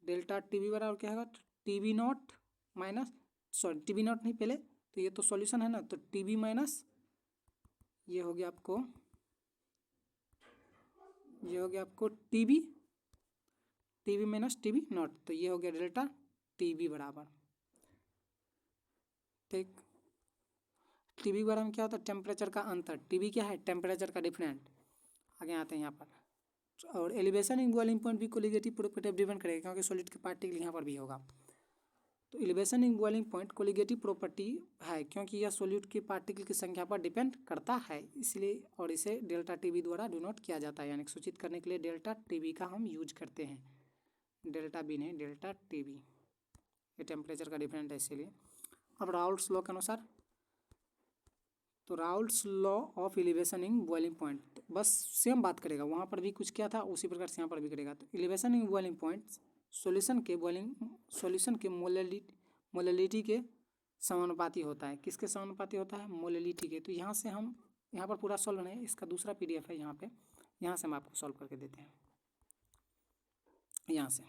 डेल्टा TB बराबर क्या होगा? TB not minus, sorry TB not नहीं पहले, तो ये तो सॉल्यूशन है ना, तो TB माइनस ये हो गया आपको TB माइनस TB नॉट, तो ये हो गया डेल्टा TB बराबर। ठीक, TB बराबर क्या होता है? टेम्परेचर का अंतर। TB क्या है? टेम्परेचर का डिफरेंट। आगे आते हैं यहाँ पर, और एलिवेशन इन बॉइलिंग पॉइंट भी कोलिगेटिव प्रॉपर्टी डिपेंड करेगा, क्योंकि सॉलिड के पार्टिकल यहाँ पर भी होगा। तो elevation in boiling point colligative property है, क्योंकि यह सॉल्यूट के पार्टिकल की संख्या पर डिपेंड करता है, इसलिए, और इसे डेल्टा TB द्वारा डिनोट किया जाता है, यानी सूचित करने के लिए डेल्टा TB का हम यूज करते हैं, डेल्टा B नहीं, डेल्टा TB। ये टेम्परेचर का डिफरेंट है इसीलिए। अब राउल्ट्स लॉ के अनुसार, तो Raoult's law of elevation in boiling point बस सेम बात करेगा, वहाँ पर भी कुछ क्या था उसी प्रकार से यहाँ पर भी करेगा। तो elevation in boiling point solution के मोलैलिटी के समानुपाती होता है। किसके समानुपाती होता है? मोलैलिटी के। तो यहाँ से हम यहाँ पर पूरा सॉल्व नहीं, इसका दूसरा PDF है यहाँ पे, यहाँ से हम आपको सॉल्व करके देते हैं। यहाँ से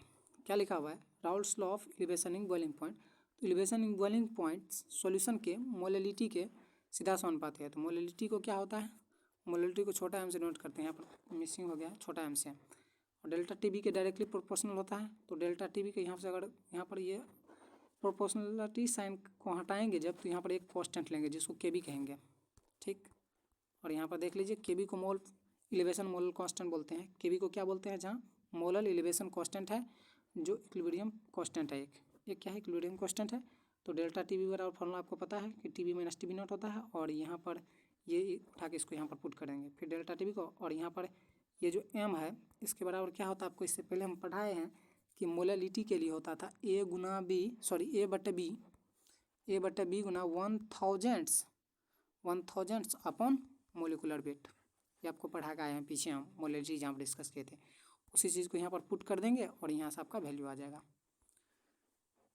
क्या लिखा हुआ है? Raoult's law of elevation in boiling point. तो elevation in boiling point solution के मोलैलिटी के सीधा समानुपाती है। तो मोलैलिटी को क्या होता है? मोलैलिटी को छोटा m से नोट करते हैं, यहाँ पर मिसिंग हो गया, छोटा m से। और डेल्टा TB के डायरेक्टली प्रोपोर्शनल होता है। तो डेल्टा TB के यहाँ से अगर यहाँ पर ये प्रोपोर्शनलिटी साइन को हटाएंगे जब, तो यहाँ पर एक कांस्टेंट लेंगे जिसको KB कहेंगे। ठीक, और यहाँ पर देख लीजिए KB को मोल एलिवेशन मोलल कांस्टेंट बोलते हैं। KB को क्या बोलते हैं? जहाँ मोलल एलिवेशन कांस्टेंट है, जो इक्विलिब्रियम कांस्टेंट है, एक क्या है? इक्विलिब्रियम कांस्टेंट है। तो डेल्टा TB बराबर फॉर्मूला आपको पता है कि TB माइनस TB नॉट होता है, और यहाँ पर ये उठा के इसको यहाँ पर पुट करेंगे, फिर डेल्टा TB को, और यहाँ पर ये जो m है इसके बराबर क्या होता है? आपको इससे पहले हम पढ़ाए हैं कि मोलैलिटी के लिए होता था A बट्टे B गुना 1000 अपॉन मोलिकुलर वेट। ये आपको पढ़ा के आए हैं पीछे, हम मोलैलिटी जहाँ पर डिस्कस किए थे, उसी चीज़ को यहाँ पर पुट कर देंगे और यहाँ से आपका वैल्यू आ जाएगा।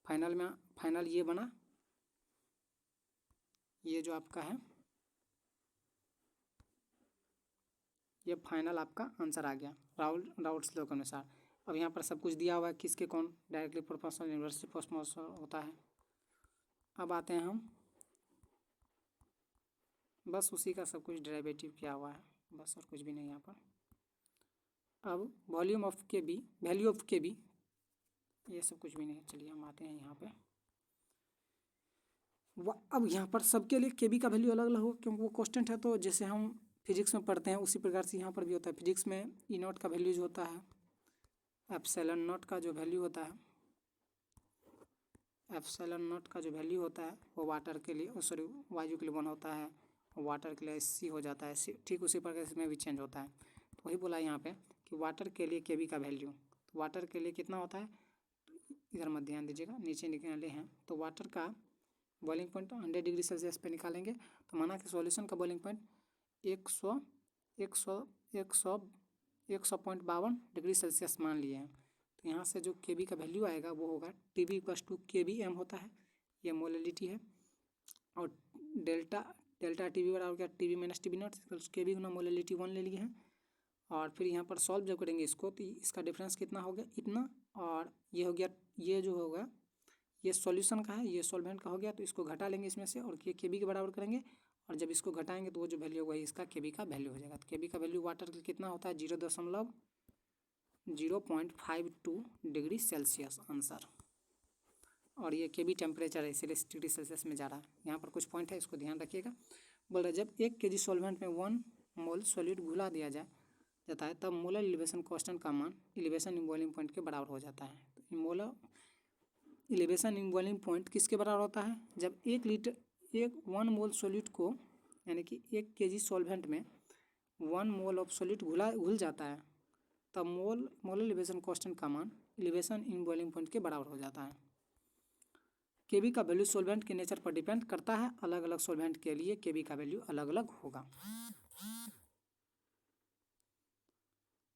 फाइनल ये बना, ये जो आपका है, ये फाइनल आपका आंसर आ गया राउल्ट्स लॉ के अनुसार। अब यहाँ पर सब कुछ दिया हुआ है, किसके कौन डायरेक्टली प्रोपोर्शनल, इन्वर्सली प्रोपोर्शनल होता है। अब आते हैं हम, बस उसी का सब कुछ डेरिवेटिव किया हुआ है, बस और कुछ भी नहीं यहाँ पर। अब वॉल्यूम ऑफ के बी, वैल्यू ऑफ के बी, ये सब कुछ भी नहीं है। चलिए हम आते हैं यहाँ पे। अब यहाँ पर सबके लिए के बी का वैल्यू अलग अलग होगा क्योंकि वो कांस्टेंट है। तो जैसे हम फिजिक्स में पढ़ते हैं उसी प्रकार से यहाँ पर भी होता है। फिजिक्स में ई नॉट का वैल्यू जो होता है, एप्सिलॉन नॉट का जो वैल्यू होता है, एप्सिलॉन नॉट का जो वैल्यू होता है वो वाटर के लिए, सॉरी वायु के लिए 1 होता है, वाटर के लिए सी हो जाता है। ठीक उसी प्रकार इसमें भी चेंज होता है। तो वही बोला यहाँ पे कि वाटर के लिए के बी का वैल्यू, तो वाटर के लिए कितना होता है, इधर मत ध्यान दीजिएगा, नीचे निकाले हैं। तो वाटर का बॉइलिंग पॉइंट 100 डिग्री सेल्सियस पे निकालेंगे। तो माना कि सॉल्यूशन का बॉइलिंग पॉइंट 100.52 डिग्री सेल्सियस मान लिए हैं। तो यहाँ से जो के बी का वैल्यू आएगा वो होगा टी बी प्लस टू के बी एम होता है, ये मोललिटी है। और डेल्टा टी बी बराबर क्या, T B minus T B naught, K B गुना मोललिटी 1 ले लिए हैं। और फिर यहाँ पर सॉल्व जब करेंगे इसको तो इसका डिफरेंस कितना हो गया, इतना। और ये हो गया, ये जो होगा ये सॉल्यूशन का है, ये सॉल्वेंट का हो गया। तो इसको घटा लेंगे इसमें से और ये के बी के बराबर करेंगे। और जब इसको घटाएंगे तो वो जो वैल्यू होगा इसका के बी का वैल्यू हो जाएगा। तो के बी का वैल्यू वाटर का कितना होता है, 0.52 डिग्री सेल्सियस आंसर। और ये के बी टेम्परेचर है, इसलिए 60 डिग्री सेल्सियस में जा रहा है। यहाँ पर कुछ पॉइंट है, इसको ध्यान रखिएगा। बोल रहे जब 1 kg सॉल्वेंट में 1 मोल सॉलिड घुला दिया जाता है तब मोलर एलिवेशन कांस्टेंट का मान एलिवेशन इन बॉइलिंग पॉइंट के बराबर हो जाता है। तो molar elevation in boiling point किसके बराबर होता है, जब 1 मोल सॉलिड को, यानी कि 1 kg सॉल्वेंट में 1 मोल ऑफ सॉलिड घुल जाता है तब मोलर एलिवेशन कांस्टेंट का मान एलिवेशन इन बॉइलिंग पॉइंट के बराबर हो जाता है। केबी का वैल्यू सॉल्वेंट के नेचर पर डिपेंड करता है, अलग अलग सॉल्वेंट के लिए केबी का वैल्यू अलग अलग होगा।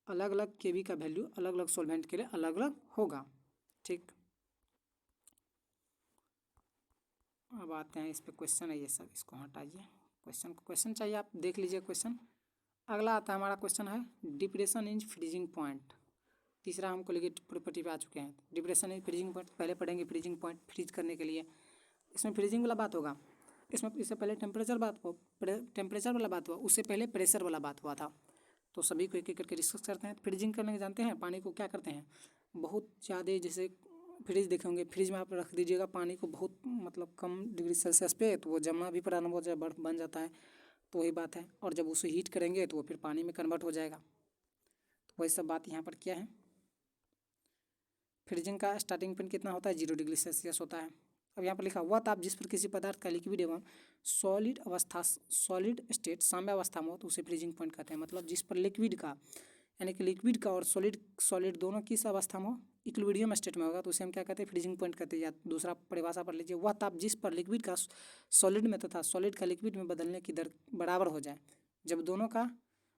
अलग अलग केबी का वैल्यू अलग अलग सॉल्वेंट के लिए अलग अलग होगा। ठीक, अब आते हैं इस पे, क्वेश्चन है ये सब, इसको हटाइए। क्वेश्चन चाहिए आप देख लीजिए क्वेश्चन। अगला आता है हमारा क्वेश्चन है डिप्रेशन इन फ्रीजिंग पॉइंट। तीसरा हमको लेके प्रॉपर्टी पे आ चुके हैं। डिप्रेशन इन फ्रीजिंग पॉइंट पहले पढ़ेंगे, फ्रीजिंग पॉइंट फ्रीज करने के लिए। इसमें फ्रीजिंग वाला बात होगा, इससे पहले टेम्परेचर वाला बात हुआ, उससे पहले प्रेशर वाला बात हुआ था। तो सभी को एक एक करके डिस्कस करते हैं। फ्रीजिंग करने के जानते हैं, पानी को क्या करते हैं, बहुत ज़्यादा, जैसे फ्रिज देखे होंगे, फ्रिज में आप रख दीजिएगा पानी को बहुत मतलब कम डिग्री सेल्सियस पे, तो वो जमना भी प्रारंभ हो जाए, बर्फ़ बन जाता है। तो वही बात है। और जब उसे हीट करेंगे तो वो फिर पानी में कन्वर्ट हो जाएगा। तो वही सब बात यहाँ पर क्या है। फ्रीजिंग का स्टार्टिंग पॉइंट कितना होता है, 0 डिग्री सेल्सियस होता है। अब यहाँ पर लिखा हुआ ताप जिस पर किसी पदार्थ का लिक्विड एवं सॉलिड स्टेट साम्यावस्था में हो तो उसे फ्रीजिंग पॉइंट कहते हैं। मतलब जिस पर लिक्विड का, यानी कि लिक्विड का और सॉलिड दोनों किस अवस्था में हो, इक्विलिब्रियम स्टेट में होगा, तो उसे हम क्या कहते हैं, फ्रीजिंग पॉइंट कहते हैं। या दूसरा परिभाषा पढ़ लीजिए, वह ताप जिस पर लिक्विड का सॉलिड में तथा सॉलिड का लिक्विड में बदलने की दर बराबर हो जाए। जब दोनों का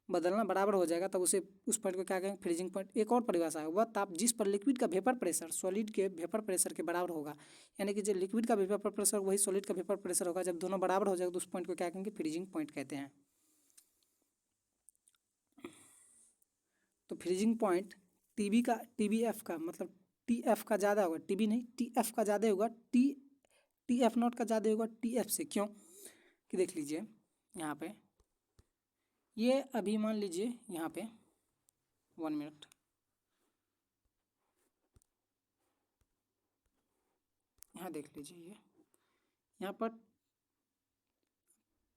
बदलना बराबर हो जाएगा तब उसे, उस पॉइंट को क्या कहेंगे, फ्रीजिंग पॉइंट। एक और परिभाषा है, वह ताप जिस पर लिक्विड का वेपर प्रेशर सॉलिड के वेपर प्रेशर के बराबर होगा। यानी कि जो लिक्विड का वेपर प्रेशर वही सॉलिड का वेपर प्रेशर होगा। जब दोनों बराबर हो जाएगा तो उस पॉइंट को क्या कहेंगे, फ्रीजिंग पॉइंट कहते हैं। तो फ्रीजिंग पॉइंट TBF का मतलब TF का ज़्यादा होगा, TB नहीं, TF का ज़्यादा होगा, TF नॉट का ज़्यादा होगा TF से। क्यों कि देख लीजिए यहाँ पे, ये अभी मान लीजिए यहाँ पे 1 मिनट, यहाँ देख लीजिए, ये यहाँ पर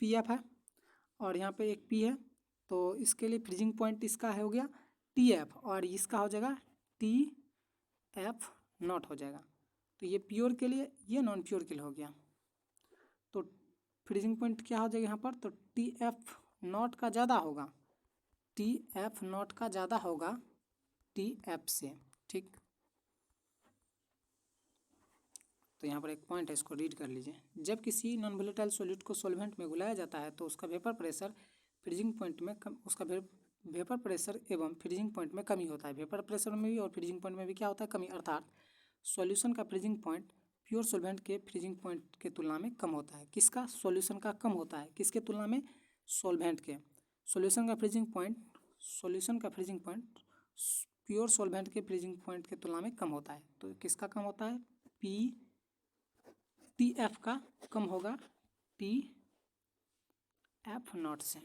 PF है और यहाँ पे एक P है। तो इसके लिए फ्रीजिंग पॉइंट इसका है हो गया TF और इसका हो जाएगा TF नॉट हो जाएगा। तो ये प्योर के लिए, ये नॉन प्योर के लिए हो गया। तो फ्रीजिंग पॉइंट क्या हो जाएगा यहाँ पर, तो TF नॉट का ज़्यादा होगा, TF नॉट का ज़्यादा होगा TF से। ठीक, तो यहाँ पर एक पॉइंट है, इसको रीड कर लीजिए। जब किसी नॉन वोलेटाइल सॉलिड को सॉल्वेंट में घुलाया जाता है तो उसका वेपर प्रेशर फ्रीजिंग पॉइंट में वेपर प्रेशर एवं फ्रीजिंग पॉइंट में कमी होता है। वेपर प्रेशर में भी और फ्रीजिंग पॉइंट में भी क्या होता है, कमी। अर्थात सॉल्यूशन का फ्रीजिंग पॉइंट प्योर सॉल्वेंट के फ्रीजिंग पॉइंट के तुलना में कम होता है। किसका, सॉल्यूशन का कम होता है, किसके तुलना में, सॉल्वेंट के। सॉल्यूशन का फ्रीजिंग पॉइंट प्योर सॉल्वेंट के फ्रीजिंग पॉइंट की तुलना में कम होता है। तो किसका कम होता है? TF का कम होगा TF0 से।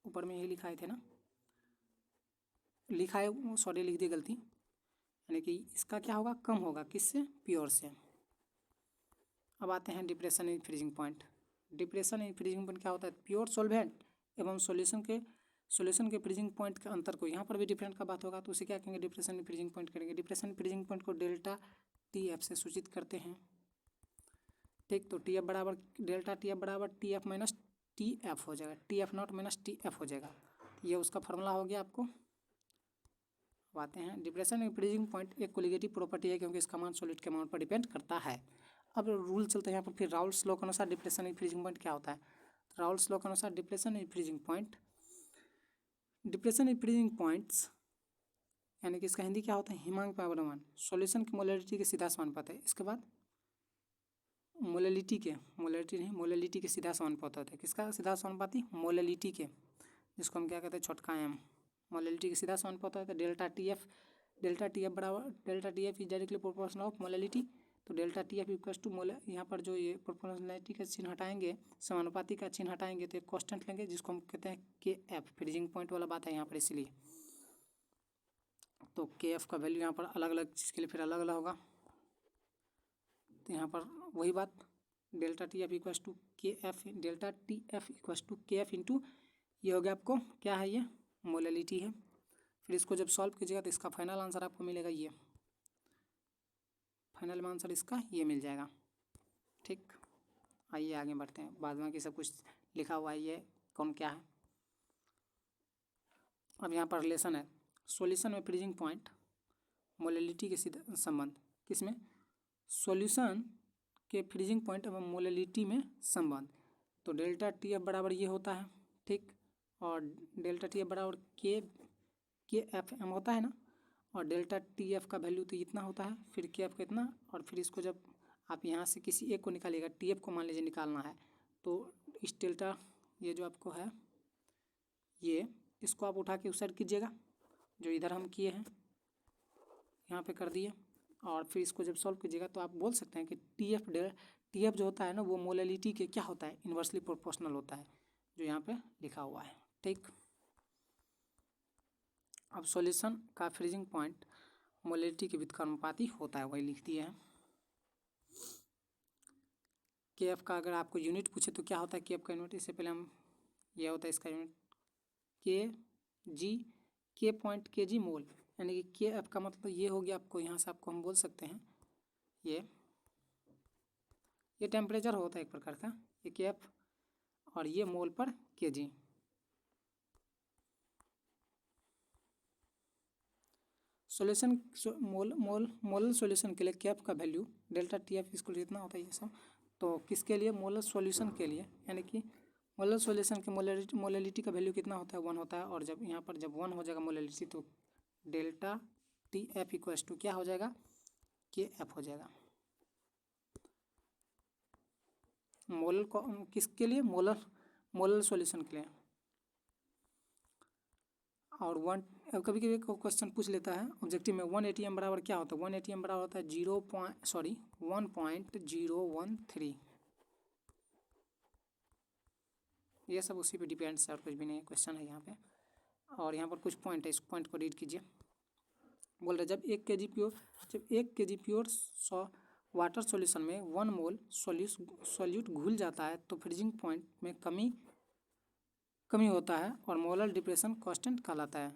ऊपर में ये लिखाए थे ना, लिखा है, सॉरी लिख दी गलती, यानी कि इसका क्या होगा? कम होगा। किससे? प्योर से। अब आते हैं depression in freezing point. Depression in freezing point क्या होता है? प्योर सॉल्वेंट एवं सॉल्यूशन के फ्रीजिंग पॉइंट के अंतर को, यहाँ पर भी डिफरेंट का बात होगा तो उसे क्या कहेंगे? डिप्रेशन इन फ्रीजिंग पॉइंट करेंगे। डिप्रेशन इन फ्रीजिंग पॉइंट को डेल्टा TF से सूचित करते हैं। ठीक, तो TF बराबर डेल्टा TF बराबर TF माइनस TF हो जाएगा, TF0 माइनस TF हो जाएगा। ये उसका फॉर्मूला हो गया आपको। आते हैं डिप्रेशन इन फ्रीजिंग पॉइंट एक कोलिगेटिव प्रॉपर्टी है क्योंकि इसका मान सॉलिड के अमाउंट पर डिपेंड करता है। अब रूल चलते हैं यहाँ पर फिर राउल्स लॉ के अनुसार डिप्रेशन इन फ्रीजिंग पॉइंट क्या होता है? राउल्स लॉ के अनुसार डिप्रेशन इन फ्रीजिंग पॉइंट्स यानी कि इसका हिंदी क्या होता है? हिमांक पावर वन सॉल्यूशन की मोलैलिटी के सीधा समानुपात है। इसके बाद मोलैलिटी के सीधा समानुपात होता है। किसका सीधा समानुपाती? मोलैलिटी के, जिसको हम क्या कहते हैं? छोटका m। मोलैलिटी के सीधा समानुपात होता है। डेल्टा TF बराबर delta TF is directly proportional of molality. तो डेल्टा TF इक्वल्स टू मोल, यहाँ पर जो ये प्रोपोर्शनलिटी का चिन्ह हटाएंगे, समानुपाती का चिन्ह हटाएंगे तो एक कांस्टेंट लेंगे जिसको हम कहते हैं KF। फ्रीजिंग पॉइंट वाला बात है यहाँ पर, इसलिए तो KF का वैल्यू यहाँ पर अलग अलग चीज़ के लिए फिर अलग अलग होगा। तो यहाँ पर वही बात, delta TF equals to KF into ये हो गया आपको क्या है? ये मोलैलिटी है। फिर इसको जब सॉल्व कीजिएगा तो इसका फाइनल आंसर आपको मिलेगा ये, फाइनल में आंसर इसका ये मिल जाएगा। ठीक, आइए आगे बढ़ते हैं। बाद में कि सब कुछ लिखा हुआ है, ये कौन क्या है। अब यहाँ पर रिलेशन है सॉल्यूशन में फ्रीजिंग पॉइंट मोलैलिटी के सीधा संबंध। किसमें? सॉल्यूशन के फ्रीजिंग पॉइंट एवं मोलैलिटी में संबंध। तो डेल्टा TF बराबर ये होता है। ठीक, और डेल्टा TF बराबर KFM होता है ना, और डेल्टा TF का वैल्यू तो इतना होता है, फिर KF का इतना, और फिर इसको जब आप यहाँ से किसी एक को निकालिएगा, TF को मान लीजिए निकालना है, तो इस डेल्टा ये जो आपको है ये, इसको आप उठा के उस साइड कीजिएगा जो इधर हम किए हैं, यहाँ पे कर दिए, और फिर इसको जब सॉल्व कीजिएगा तो आप बोल सकते हैं कि TF जो होता है ना वो मोलैलिटी के क्या होता है? इन्वर्सली प्रोपोर्शनल होता है, जो यहाँ पे लिखा हुआ है। ठीक, अब सॉल्यूशन का फ्रीजिंग पॉइंट मोलैलिटी के व्युत्क्रमानुपाती होता है, वही लिख दिए हैं। KF का अगर आपको यूनिट पूछे तो क्या होता है KF का यूनिट? इससे पहले हम यह होता है इसका यूनिट kg मोल, यानी कि KF का मतलब ये हो गया आपको, यहाँ से आपको हम बोल सकते हैं ये टेम्परेचर होता है एक प्रकार का, ये KF, और ये मोल पर kg। सॉल्यूशन मोलर सॉल्यूशन के लिए KF का वैल्यू डेल्टा TF इसको कितना होता है ये सब, तो किसके लिए? मोलर सॉल्यूशन के लिए, यानी कि मोलर सॉल्यूशन के मोलैलिटी का वैल्यू कितना होता है? 1 होता है। और जब यहाँ पर जब 1 हो जाएगा मोलैलिटी तो डेल्टा TF इक्वल्स टू क्या हो जाएगा? KF हो जाएगा। मोलर को किसके लिए? मोलर सॉल्यूशन के लिए। और कभी कभी क्वेश्चन पूछ लेता है ऑब्जेक्टिव में 1 ATM बराबर क्या होता है? 1 ATM बराबर होता है 1.013। ये सब उसी पे डिपेंड है और कुछ भी नहीं, क्वेश्चन है यहाँ पे। और यहाँ पर कुछ पॉइंट है, इस पॉइंट को रीड कीजिए। बोल रहे जब 1 kg प्योर वाटर सॉल्यूशन में 1 मोल सॉल्यूट घुल जाता है तो फ्रीजिंग पॉइंट में कमी होता है और मोलर डिप्रेशन कांस्टेंट कहलाता है।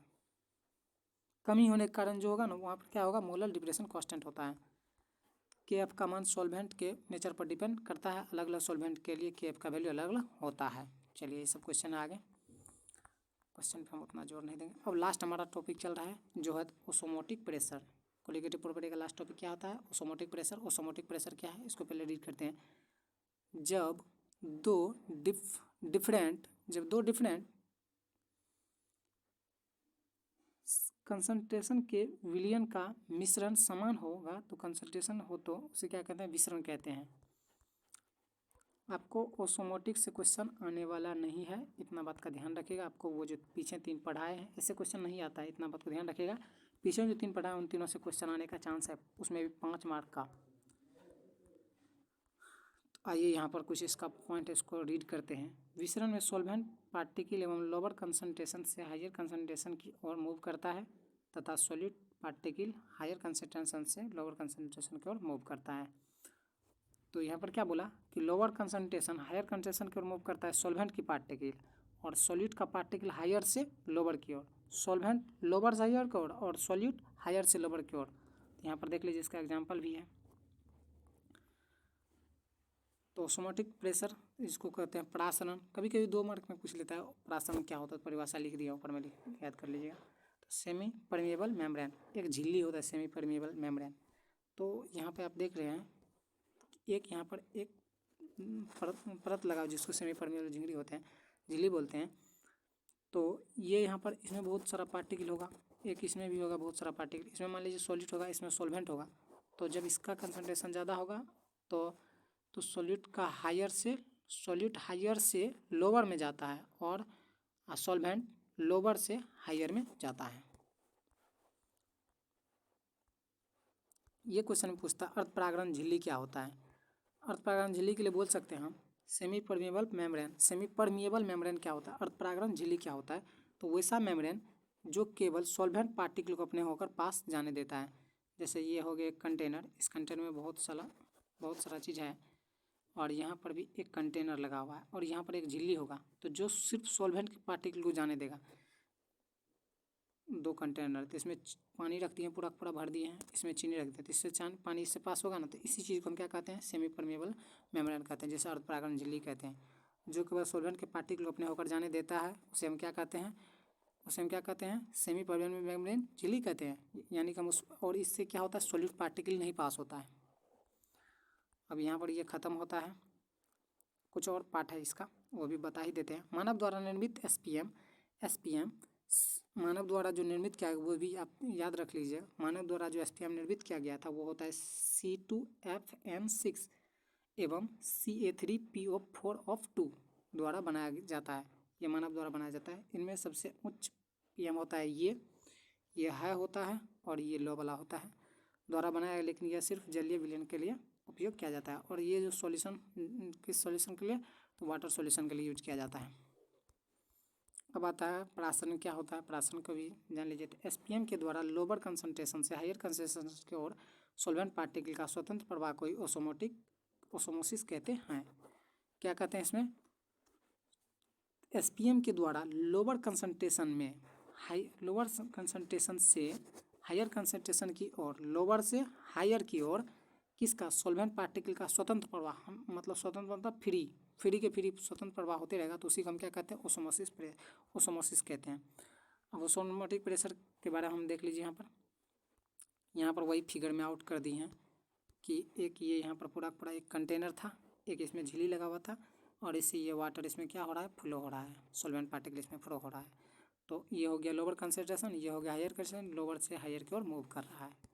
कमी होने के कारण जो होगा ना वहाँ पर क्या होगा? मोलर डिप्रेशन कांस्टेंट होता है। KF का मान सॉल्वेंट के नेचर पर डिपेंड करता है, अलग अलग सॉल्वेंट के लिए KF का वैल्यू अलग अलग होता है। चलिए ये सब क्वेश्चन है आगे, क्वेश्चन पे हम उतना जोर नहीं देंगे। अब लास्ट हमारा टॉपिक चल रहा है जो है ओसोमोटिक प्रेशर। कोलिगेटिव प्रॉपर्टी का लास्ट टॉपिक क्या होता है? ओसोमोटिक प्रेशर। ओसोमोटिक प्रेशर क्या है इसको पहले रीड करते हैं। जब दो डिफरेंट कंसंट्रेशन के विलयन का मिश्रण समान होगा तो कंसंट्रेशन हो तो उसे क्या कहते हैं? विसरण कहते हैं। आपको ओसोमोटिक से क्वेश्चन आने वाला नहीं है, इतना बात का ध्यान रखिएगा। आपको वो जो पीछे 3 पढ़ाए हैं इससे क्वेश्चन नहीं आता है, इतना बात को ध्यान रखिएगा। पीछे जो 3 पढ़ा है उन तीनों से क्वेश्चन आने का चांस है, उसमें भी 5 मार्क का। आइए यहाँ पर कुछ इसका पॉइंट है, इसको रीड करते हैं। विसरण में सॉल्वेंट पार्टिकल एवं लोअर कंसंट्रेशन से हायर कंसंट्रेशन की ओर मूव करता है तथा सॉलिड पार्टिकल हायर कंसंट्रेशन से लोअर कंसंट्रेशन की ओर मूव करता है। तो यहाँ पर क्या बोला कि लोअर कंसंट्रेशन हायर कंसंट्रेशन की ओर मूव करता है सॉल्वेंट की पार्टिकल, और सॉलिड का पार्टिकल हायर से लोअर की ओर, सॉल्वेंट लोअर से हायर की ओर और सॉलिड हायर से लोअर की ओर। यहाँ पर देख लीजिए, इसका एग्जाम्पल भी है। तो ऑस्मोटिक प्रेशर इसको कहते हैं प्रासरण। कभी कभी 2 मार्क में पूछ लेता है प्रासरण क्या होता है, परिभाषा लिख दिया ऊपर में, याद कर लीजिएगा। तो सेमी परमिएबल मेम्ब्रेन, एक झिल्ली होता है सेमी परमिएबल मेम्ब्रेन। तो यहाँ पे आप देख रहे हैं एक यहाँ पर एक परत लगा जिसको सेमी परमिएबल झिल्ली होते हैं, झिल्ली बोलते हैं। तो ये यहाँ पर इसमें बहुत सारा पार्टिकल होगा, एक इसमें भी होगा बहुत सारा पार्टिकल। इसमें मान लीजिए सॉलिड होगा, इसमें सॉल्वेंट होगा। तो जब इसका कंसंट्रेशन ज़्यादा होगा तो सॉलिड हायर से लोअर में जाता है और सॉल्वेंट लोअर से हायर में जाता है। ये क्वेश्चन पूछता है अर्ध परागण झिल्ली क्या होता है। अर्ध परागण झिल्ली के लिए बोल सकते हैं हम semi permeable membrane. Semi permeable membrane क्या होता है, अर्ध परागण झिल्ली क्या होता है, तो वैसा मेम्ब्रेन जो केवल सॉल्वेंट पार्टिकल को अपने होकर पास जाने देता है। जैसे ये हो गया एक कंटेनर, इस कंटेनर में बहुत सारा चीज़ है, और यहाँ पर भी एक कंटेनर लगा हुआ है, और यहाँ पर एक झिल्ली होगा तो जो सिर्फ सॉल्वेंट के पार्टिकल को जाने देगा। 2 कंटेनर, तो इसमें पानी रख दिए पूरा पूरा भर दिए हैं, इसमें चीनी रख दिए, तो इससे पानी इससे पास होगा ना, तो इसी चीज़ को हम क्या कहते हैं, सेमी परमिएबल मेम्ब्रेन कहते हैं, जैसे अर्ध परागण झिल्ली कहते हैं। जो केवल सॉल्वेंट के पार्टिकल को अपने होकर जाने देता है उसे हम क्या कहते हैं, सेमी परमिएबल मेम्ब्रेन झिल्ली कहते हैं। यानी कि हम और इससे क्या होता है, सॉलिड पार्टिकल नहीं पास होता है। अब यहाँ पर ये ख़त्म होता है, कुछ और पार्ट है इसका, वो भी बता ही देते हैं। मानव द्वारा निर्मित एसपीएम मानव द्वारा जो निर्मित किया वो भी आप याद रख लीजिए। मानव द्वारा जो एसपीएम निर्मित किया गया था वो होता है C2FN6 एवं Ca3PO4 द्वारा बनाया जाता है। ये मानव द्वारा बनाया जाता है। इनमें सबसे उच्च पीएम होता है ये हाई होता है, और ये लो वाला होता है, द्वारा बनाया है, लेकिन यह सिर्फ जलीय विलयन के लिए उपयोग किया जाता है। और ये जो सॉल्यूशन किस सॉल्यूशन के लिए, तो वाटर सॉल्यूशन के लिए यूज किया जाता है। अब आता है प्रासरण क्या होता है, प्रासरण को भी जान लीजिए। तो एसपीएम के द्वारा लोअर कंसंट्रेशन से हायर कंसंट्रेशन की ओर सॉल्वेंट पार्टिकल का स्वतंत्र प्रवाह को ओस्मोसिस कहते हैं। क्या कहते हैं इसमें, एसपीएम के द्वारा लोअर कंसंट्रेशन से हायर कंसंट्रेशन की ओर, लोअर से हायर की ओर किसका, सॉल्वेंट पार्टिकल का स्वतंत्र प्रवाह, मतलब स्वतंत्र मतलब फ्री स्वतंत्र प्रवाह होते रहेगा, तो उसी को हम क्या कहते हैं, ओस्मोसिस कहते हैं। अब ओस्मोटिक प्रेशर के बारे में हम देख लीजिए। यहाँ पर वही फिगर में आउट कर दी हैं कि एक ये यहाँ पर पूरा एक कंटेनर था, एक इसमें झिल्ली लगा हुआ था, और इससे ये वाटर इसमें क्या हो रहा है, फ्लो हो रहा है, सॉल्वेंट पार्टिकल इसमें फ्लो हो रहा है। तो ये हो गया लोअर कंसंट्रेशन, ये हो गया हायर कंसंट्रेशन, लोअर से हायर की ओर मूव कर रहा है।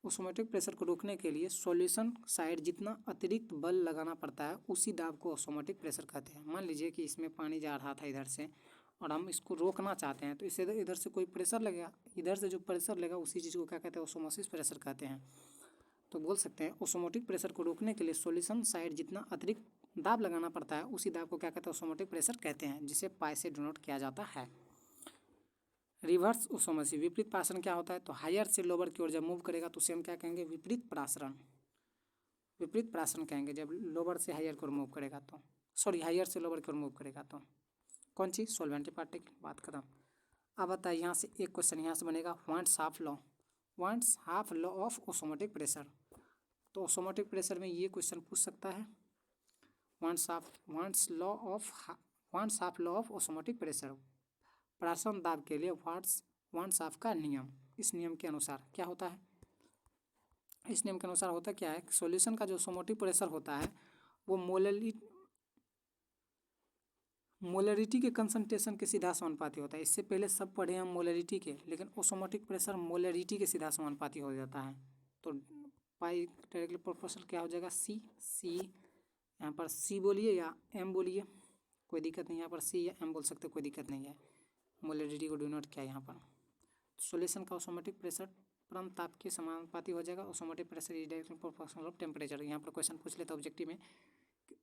ओस्मोटिक प्रेशर को रोकने के लिए सॉल्यूशन साइड जितना अतिरिक्त बल लगाना पड़ता है उसी दाब को ओस्मोटिक प्रेशर कहते हैं। मान लीजिए कि इसमें पानी जा रहा था इधर से, और हम इसको रोकना चाहते हैं, तो इससे इधर से कोई प्रेशर लगेगा, इधर से जो प्रेशर लगेगा उसी चीज़ को क्या कहते हैं, ओस्मोसिस प्रेशर कहते हैं। तो बोल सकते हैं ओस्मोटिक प्रेशर को रोकने के लिए सॉल्यूशन साइड जितना अतिरिक्त दाब लगाना पड़ता है उसी दाब को क्या कहते हैं, ओस्मोटिक प्रेशर कहते हैं, जिसे पाई से डिनोट किया जाता है। रिवर्स ओस्मोसिस, विपरीत प्रासरण क्या होता है, तो हायर से लोअर की ओर जब मूव करेगा तो उसे हम क्या कहेंगे, विपरीत प्रासरण कहेंगे। जब लोअर से हायर की ओर मूव करेगा तो, हायर से लोअर की ओर मूव करेगा तो कौन चीज़, सॉल्वेंट पार्टिकल। बात खत्म। अब बताइए यहाँ से एक क्वेश्चन यहाँ से बनेगा, van't Hoff law of osmotic pressure. तो ओस्मोटिक प्रेशर में ये क्वेश्चन पूछ सकता है, van't Hoff law of osmotic pressure, प्रासरण दाब के लिए वांट्स हाफ का नियम। इस नियम के अनुसार क्या होता है, इस नियम के अनुसार होता क्या है, सॉल्यूशन का जो ओस्मोटिक प्रेशर होता है वो मोलरिटी के कंसंट्रेशन के सीधा समानुपाती होता है। इससे पहले सब पढ़े हम मोलरिटी के, लेकिन ओस्मोटिक प्रेशर मोलरिटी के सीधा समानुपाती हो जाता है। तो पाई डायरेक्टली प्रोपोर्शनल क्या हो जाएगा, सी यहाँ पर सी बोलिए या एम बोलिए, कोई दिक्कत नहीं, यहाँ पर सी या एम बोल सकते, कोई दिक्कत नहीं है। मोलरिटी को डिनोट किया यहाँ पर। सॉल्यूशन का ऑसोमेटिक प्रेशर परम ताप के समानुपाती हो जाएगा। Osmotic pressure is directly proportional of temperature. यहाँ पर क्वेश्चन पूछ लेता है ऑब्जेक्टिव में,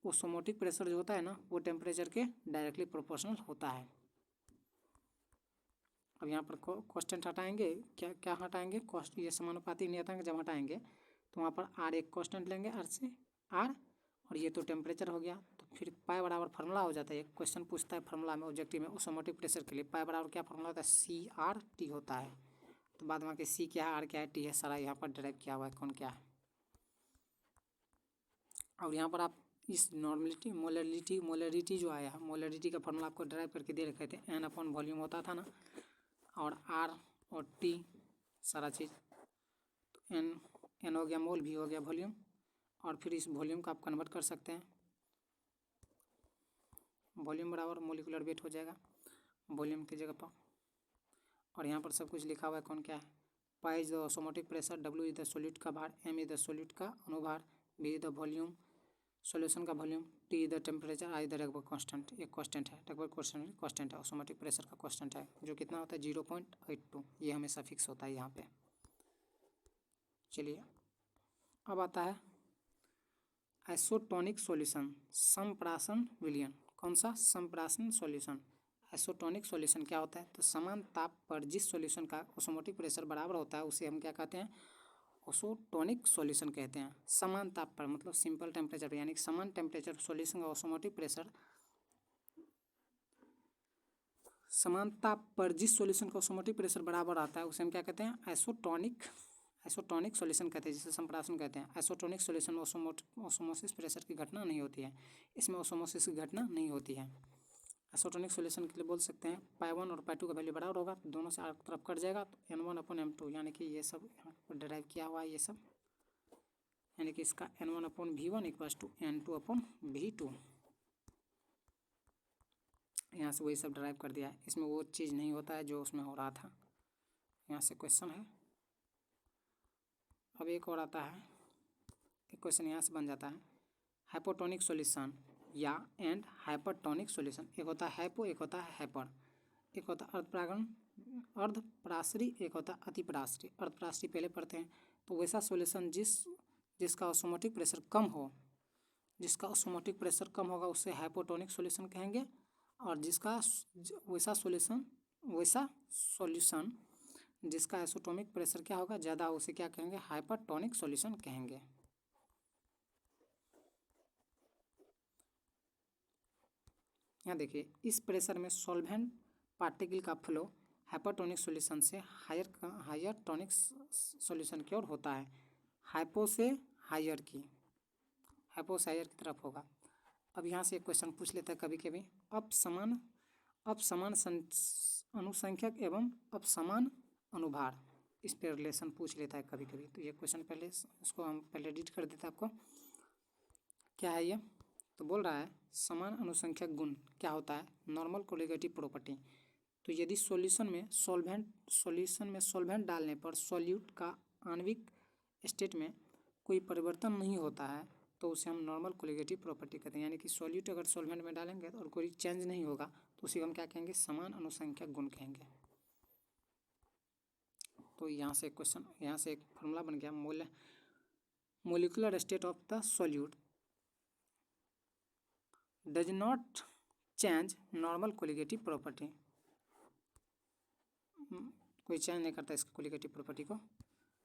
ऑसोमेटिक प्रेशर जो होता है ना वो टेम्परेचर के डायरेक्टली प्रोपोर्शनल होता है। अब यहाँ पर कांस्टेंट हटाएंगे, क्या क्या हटाएंगे, कॉस्ट ये समानुपाती नहीं हटाएंगे। जब हटाएंगे तो वहाँ पर आर एक कांस्टेंट लेंगे, आर से आर, और ये तो टेम्परेचर हो गया। तो फिर पाई बराबर फार्मूला हो जाता है। एक क्वेश्चन पूछता है फार्मूला में ऑब्जेक्टिव में ऑसोमेटिक प्रेशर के लिए पाई बराबर क्या फार्मूला होता है, सी आर टी होता है। तो बाद में सी क्या है, आर क्या है, टी है, सारा यहाँ पर ड्राइव किया हुआ है कौन क्या है। और यहाँ पर आप इस नॉर्मलिटी मोलरिटी जो आया है, मोलरिटी का फार्मूला आपको ड्राइव करके दे रखे थे, एन अपॉन वॉल्यूम होता था ना, और आर और टी सारा चीज़। तो एन हो गया मोल, भी हो गया वॉल्यूम, और फिर इस वॉल्यूम को आप कन्वर्ट कर सकते हैं। वॉल्यूम बराबर मोलिकुलर वेट हो जाएगा वॉल्यूम की जगह पर। और यहाँ पर सब कुछ लिखा हुआ है कौन क्या है। Pi is the osmotic pressure, W is the solute का भार, एम इज द सॉल्यूट का अनुभार, B is the volume solution का volume, T is the temperature, I the रगबर कांस्टेंट। एक कांस्टेंट है, रगबर कांस्टेंट है, ऑसोमेटिक प्रेशर का कांस्टेंट है जो कितना होता है 0.82। ये हमेशा फिक्स होता है यहाँ पे। चलिए अब आता है आइसोटोनिक सॉल्यूशन, संप्राशन विलयन। कौन सा, संप्राशन सॉल्यूशन। आइसोटोनिक सॉल्यूशन क्या होता है, तो समान ताप पर जिस सॉल्यूशन का ऑसोमेटिक प्रेशर बराबर होता है उसे हम क्या कहते हैं, आइसोटोनिक सॉल्यूशन कहते हैं। समान ताप पर मतलब सिंपल टेम्परेचर, यानी कि समान टेम्परेचर सॉल्यूशन का ऑसोमेटिक प्रेशर, समान ताप पर जिस सॉल्यूशन का ऑसोमेटिक प्रेशर बराबर आता है उसे हम क्या कहते हैं, आइसोटोनिक सॉल्यूशन कहते हैं, जिसे संप्राशन कहते हैं। आइसोटोनिक सॉल्यूशन में ऑसोमोसिस प्रेशर की घटना नहीं होती है, इसमें ऑसोमोसिस की घटना नहीं होती है। आइसोटोनिक सॉल्यूशन के लिए बोल सकते हैं पाई 1 और पाई 2 का वैल्यू बराबर होगा, तो दोनों से एक तरफ कट जाएगा, तो n1 अपॉन m2, यानी कि ये सब यहाँ पर डिराइव किया हुआ है ये सब, यानी कि इसका n1 upon v1 equals to n2 upon v2। यहाँ से वही सब ड्राइव कर दिया है, इसमें वो चीज़ नहीं होता है जो उसमें हो रहा था। यहाँ से क्वेश्चन है। अब एक और आता है, एक क्वेश्चन यहाँ से बन जाता है, हाइपोटोनिक सॉल्यूशन या एंड हाइपरटोनिक सॉल्यूशन। एक होता है हाइपो, एक होता है हाइपर। एक होता है अर्धप्रासरी, एक होता है अतिप्रासरी। अर्धप्रासरी पहले पढ़ते हैं। तो वैसा सॉल्यूशन जिसका ऑसोमेटिक प्रेशर कम हो, जिसका ऑसोमेटिक प्रेशर कम होगा उसे हाइपोटोनिक सॉल्यूशन कहेंगे। और जिसका वैसा सॉल्यूशन जिसका आइसोटोनिक प्रेशर क्या होगा, ज़्यादा, उसे क्या कहेंगे, हाइपरटोनिक सॉल्यूशन कहेंगे। यहाँ देखिए, इस प्रेशर में सॉल्वेंट पार्टिकल का फ्लो हाइपरटोनिक सॉल्यूशन से हायर टोनिक सॉल्यूशन की ओर होता है। हाइपो से हायर की तरफ होगा। अब यहाँ से एक क्वेश्चन पूछ लेता है कभी कभी, अपसमान अनुसंख्यक एवं अपसमान अनुभार, इस पर रिलेशन पूछ लेता है कभी कभी। तो ये क्वेश्चन पहले इसको हम पहले एडिट कर देते हैं आपको। क्या है ये, तो बोल रहा है समान अनुसंख्यक गुण क्या होता है, नॉर्मल कोलिगेटिव प्रॉपर्टी। तो यदि सॉल्यूशन में सॉल्वेंट डालने पर सॉल्यूट का आणविक स्टेट में कोई परिवर्तन नहीं होता है तो उसे हम नॉर्मल कोलिगेटिव प्रॉपर्टी कहते हैं। यानी कि सॉल्यूट अगर सॉल्वेंट में डालेंगे और कोई चेंज नहीं होगा तो उसे हम क्या कहेंगे, समान अनुसंख्यक गुण कहेंगे। तो यहाँ से एक फार्मूला बन गया, molecular state of the solute does not change normal colligative property. कोई चेंज नहीं करता इसकी कोलिगेटिव प्रॉपर्टी को।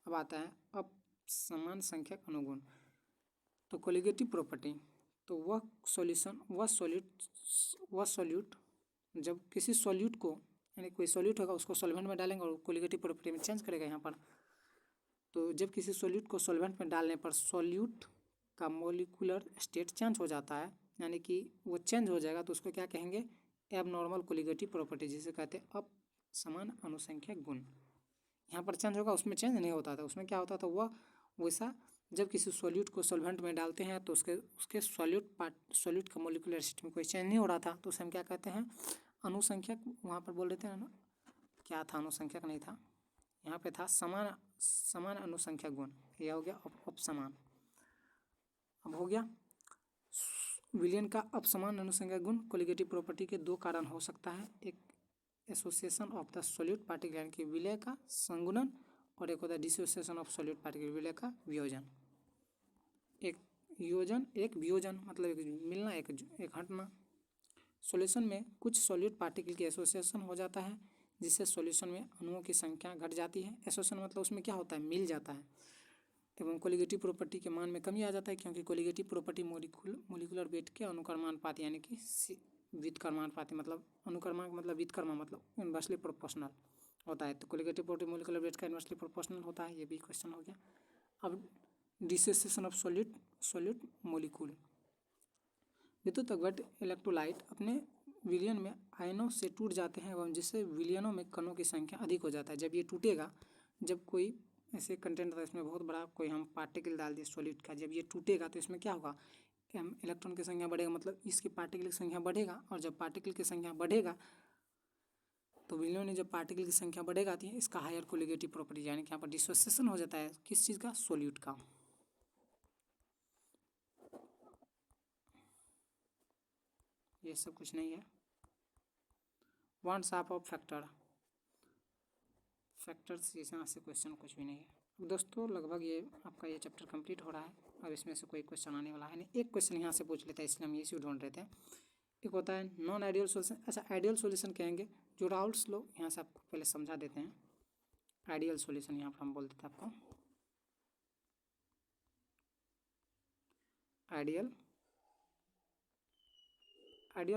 अब आता है अब समान संख्यक अनुगुण। तो कोलिगेटिव प्रॉपर्टी, तो वह सॉल्यूट जब किसी सॉल्यूट को, यानी कोई सॉल्यूट होगा उसको सॉल्वेंट में डालेंगे और कोलिगेटिव प्रॉपर्टी में चेंज करेगा यहाँ पर। तो जब किसी सॉल्यूट को सॉल्वेंट में डालने पर सॉल्यूट का मोलिकुलर स्टेट चेंज हो जाता है, यानी कि वो चेंज हो जाएगा, तो उसको क्या कहेंगे, एबनॉर्मल कोलिगेटिव प्रॉपर्टी, जिसे कहते हैं अपसमान अनुसंख्यक गुण। यहाँ पर चेंज होगा, उसमें चेंज नहीं होता था। उसमें क्या होता था, वह वैसा जब किसी सॉल्यूट को सॉल्वेंट में डालते हैं तो उसके सॉल्यूट का मोलिकुलर स्टेट में कोई चेंज नहीं हो रहा था, तो उसे हम क्या कहते हैं, अनुसंख्यक। वहाँ पर बोल देते हैं ना, क्या था, अनुसंख्यक नहीं था, यहाँ पे था समान अनुसंख्यक गुण। यह हो गया अपसमान। अब हो गया विलयन का अपसमान अनुसंख्यक गुण। कोलिगेटिव प्रॉपर्टी के दो कारण हो सकता है, association of the solute particle यानी कि विलय का संगुणन, और एक होता है डिसोसिएशन ऑफ सॉल्यूट पार्टिकल विलय का वियोजन। एक योजन एक वियोजन मतलब एक मिलना एक हटना। सॉल्यूशन में कुछ सॉल्यूट पार्टिकल की एसोसिएशन हो जाता है जिससे सॉल्यूशन में अणुओं की संख्या घट जाती है। एसोसिएशन मतलब उसमें क्या होता है, मिल जाता है, एवं कोलिगेटिव प्रॉपर्टी के मान में कमी आ जाता है, क्योंकि कोलिगेटिव प्रॉपर्टी मोलिकुलर वेट के अनुक्रमानुपाती यानी कि व्युत्क्रमानुपाती मतलब अनुक्रमांक मतलब व्युत्क्रमा मतलब इनवर्सली प्रोपोर्शनल होता है। तो कोलिगेटिव प्रॉपर्टी मोलिकुलर वेट का इनवर्सली प्रोपोर्शनल होता है, ये भी क्वेश्चन हो गया। अब डिसोसिएशन ऑफ सॉल्यूट मोलिक्यूल। विद्युत अपघट इलेक्ट्रोलाइट अपने विलयन में आयनों से टूट जाते हैं एवं जिससे विलयनों में कणों की संख्या अधिक हो जाता है। जब ये टूटेगा, जब कोई ऐसे कंटेंट था इसमें बहुत बड़ा कोई हम पार्टिकल डाल दिए सॉलिड का, जब ये टूटेगा तो इसमें क्या होगा, इलेक्ट्रॉन की संख्या बढ़ेगा, मतलब इसकी पार्टिकल की संख्या बढ़ेगा, और जब पार्टिकल की संख्या बढ़ेगा तो विलयन में जब पार्टिकल की संख्या बढ़ेगा तो इसका हायर कोलिगेटिव प्रॉपर्टी यानी कि यहाँ पर डिसोसिएशन हो जाता है किस चीज़ का, सॉल्यूट का। ये सब कुछ नहीं है। वन साफ ऑफ फैक्टर्स यहाँ से क्वेश्चन कुछ भी नहीं है। दोस्तों लगभग ये आपका ये चैप्टर कंप्लीट हो रहा है, अब इसमें से कोई क्वेश्चन आने वाला है नहीं। एक क्वेश्चन यहाँ से पूछ लेते हैं, इसलिए हम ये इश्यू ढूंढ रहे थे। एक होता है नॉन आइडियल सोल्यूशन। अच्छा, आइडियल सोल्यूशन कहेंगे जो राउल्स लो, यहाँ से आपको पहले समझा देते हैं। आइडियल सोल्यूशन यहाँ पर हम बोल देते हैं आपको, आइडियल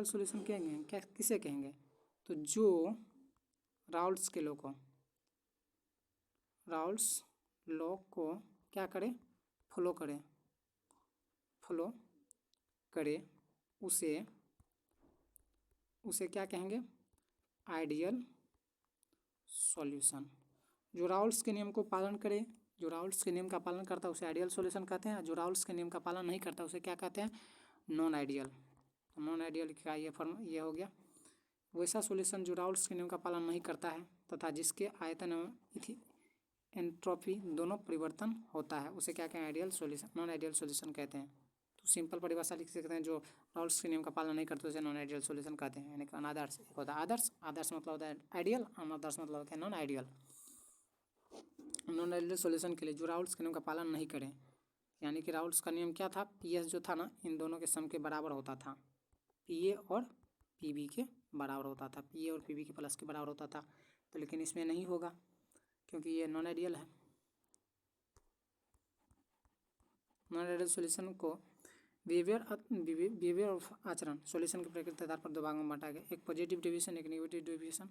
सोल्यूशन कहेंगे क्या, किसे कहेंगे, तो जो राउल्स लॉ को क्या करे, फॉलो करे, उसे क्या कहेंगे, आइडियल सॉल्यूशन। जो राउल्स के नियम को पालन करे, जो राउल्स के नियम का पालन करता है उसे आइडियल सॉल्यूशन कहते हैं। जो राउल्स के नियम का पालन नहीं करता उसे क्या कहते हैं, नॉन आइडियल। नॉन आइडियल का ये फॉर्म ये हो गया। वैसा सॉल्यूशन जो राउल्स के नियम का पालन नहीं करता है तथा जिसके आयतन एवं एंट्रोपी दोनों परिवर्तन होता है उसे क्या कहें, ideal solution, non ideal solution कहते हैं। तो सिंपल परिभाषा लिख सकते हैं, जो राउल्स के नियम का पालन नहीं करते उसे नॉन आइडियल सॉल्यूशन कहते हैं। यानी कि अनादर्श एक होता है आदर्श, आदर्श मतलब होता है आइडियल, अनादर्श मतलब होता है non ideal. Non ideal solution के लिए जो राउल्स के नियम का पालन नहीं करें, यानी कि राउल्स का नियम क्या था, पीएस जो था ना इन दोनों के सम के बराबर होता था, पीए और पीबी के बराबर होता था, पीए और पीबी के प्लस के बराबर होता था। तो लेकिन इसमें नहीं होगा क्योंकि ये नॉन आइडियल है। नॉन आइडियल सॉल्यूशन को बिहेवियर ऑफ आचरण सॉल्यूशन के प्रकृति के आधार पर दो भागों में बांटा गया, एक पॉजिटिव डेविएशन एक नेगेटिव डेविएशन।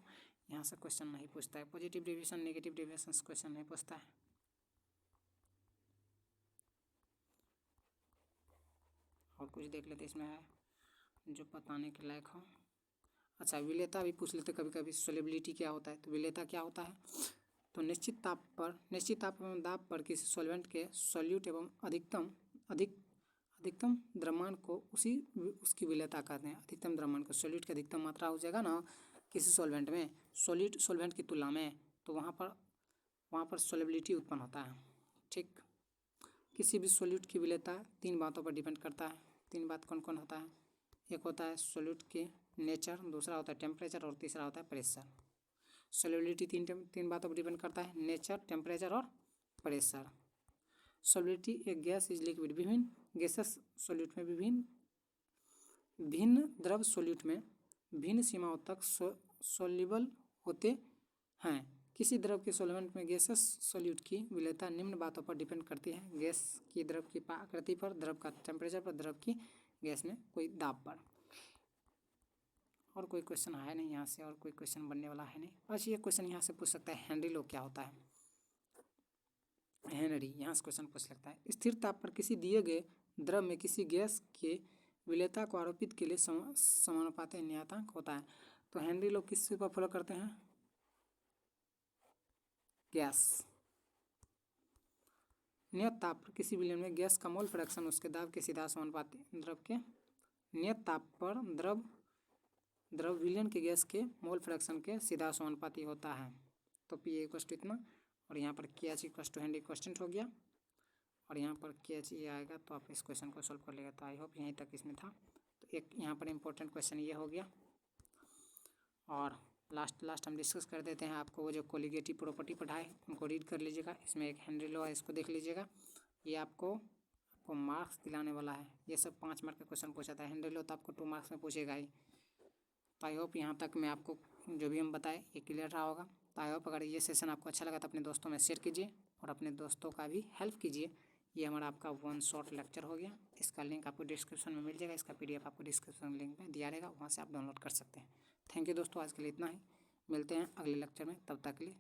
यहाँ से क्वेश्चन नहीं पूछता है, पॉजिटिव डेविएशन नेगेटिव डेविएशन से क्वेश्चन नहीं पूछता है। और कुछ देख लेते इसमें है जो बताने के लायक हो। अच्छा, विलेयता भी पूछ लेते कभी कभी, सोल्युबिलिटी क्या होता है, तो विलेयता क्या होता है, तो निश्चित ताप एवं दाब पर किसी सॉल्वेंट के सॉल्यूट एवं अधिकतम द्रव्यमान को उसकी विलेयता कहते हैं। अधिकतम द्रव्यमान को सॉल्यूट की अधिकतम मात्रा हो जाएगा ना किसी सॉल्वेंट में, सॉल्वेंट की तुलना में, तो वहाँ पर सोल्युबिलिटी उत्पन्न होता है। ठीक, किसी भी सॉल्यूट की विलेयता तीन बातों पर डिपेंड करता है। तीन बात कौन कौन होता है, एक होता है सॉल्यूट के नेचर, दूसरा होता है टेम्परेचर और तीसरा होता है प्रेशर। सॉल्युबिलिटी तीन बातों पर डिपेंड करता है, नेचर, टेम्परेचर और प्रेशर। सॉल्युबिलिटी एक गैस इज लिक्विड, विभिन्न गैसेस सॉल्यूट में भिन्न द्रव सॉल्यूट में भिन्न सीमाओं तक सॉल्युबल होते हैं। किसी द्रव के सॉल्वेंट में गैसेस सॉल्यूट की विलेयता निम्न बातों पर डिपेंड करती है, गैस की द्रव की आकृति पर, द्रव का टेम्परेचर पर, द्रव की गैस में कोई दाब पर। और कोई क्वेश्चन है नहीं यहाँ से, और कोई क्वेश्चन बनने वाला है नहीं। अच्छा, ये क्वेश्चन यहाँ से पूछ सकता है हेनरी लॉ क्या होता है, हेनरी यहाँ से क्वेश्चन पूछ सकता है। स्थिर ताप पर किसी दिए गए द्रव में किसी गैस के विलेयता को आरोपित के लिए समानुपाती नियतांक होता है। तो हेनरी लॉ किस पर फॉलो करते हैं, गैस। नियत ताप पर किसी विलयन में गैस का मोल फ्रैक्शन उसके दाब के सीधा समानुपाती, द्रव के नियत ताप पर द्रव विलयन के गैस के मोल फ्रैक्शन के सीधा समानुपाती होता है। तो पी ए इक्वल टू इतना, और यहाँ पर K H equal to Henry constant हो गया, और यहाँ पर के एच ये आएगा, तो आप इस क्वेश्चन को सॉल्व कर लेगा। तो आई होप यहीं तक इसमें था। तो एक यहाँ पर इम्पोर्टेंट क्वेश्चन ये हो गया। और लास्ट हम डिस्कस कर देते हैं। आपको वो जो कोलिगेटिव प्रॉपर्टी पढ़ाए उनको रीड कर लीजिएगा। इसमें एक हेनरी लॉ है, इसको देख लीजिएगा। ये आपको मार्क्स दिलाने वाला है। ये सब 5 मार्क का क्वेश्चन पूछा था। हेनरी लॉ तो आपको 2 मार्क्स में पूछेगा ही। तो आई होप यहाँ तक मैं आपको जो भी हम बताए ये क्लियर रहा होगा। तो आई होप अगर ये सेशन आपको अच्छा लगा तो अपने दोस्तों में शेयर कीजिए और अपने दोस्तों का भी हेल्प कीजिए। ये हमारा आपका 1 शॉर्ट लेक्चर हो गया। इसका लिंक आपको डिस्क्रिप्शन में मिल जाएगा। इसका PDF आपको डिस्क्रिप्शन लिंक में दिया रहेगा, वहाँ से आप डाउनलोड कर सकते हैं। थैंक यू दोस्तों, आज के लिए इतना ही। मिलते हैं अगले लेक्चर में, तब तक के लिए।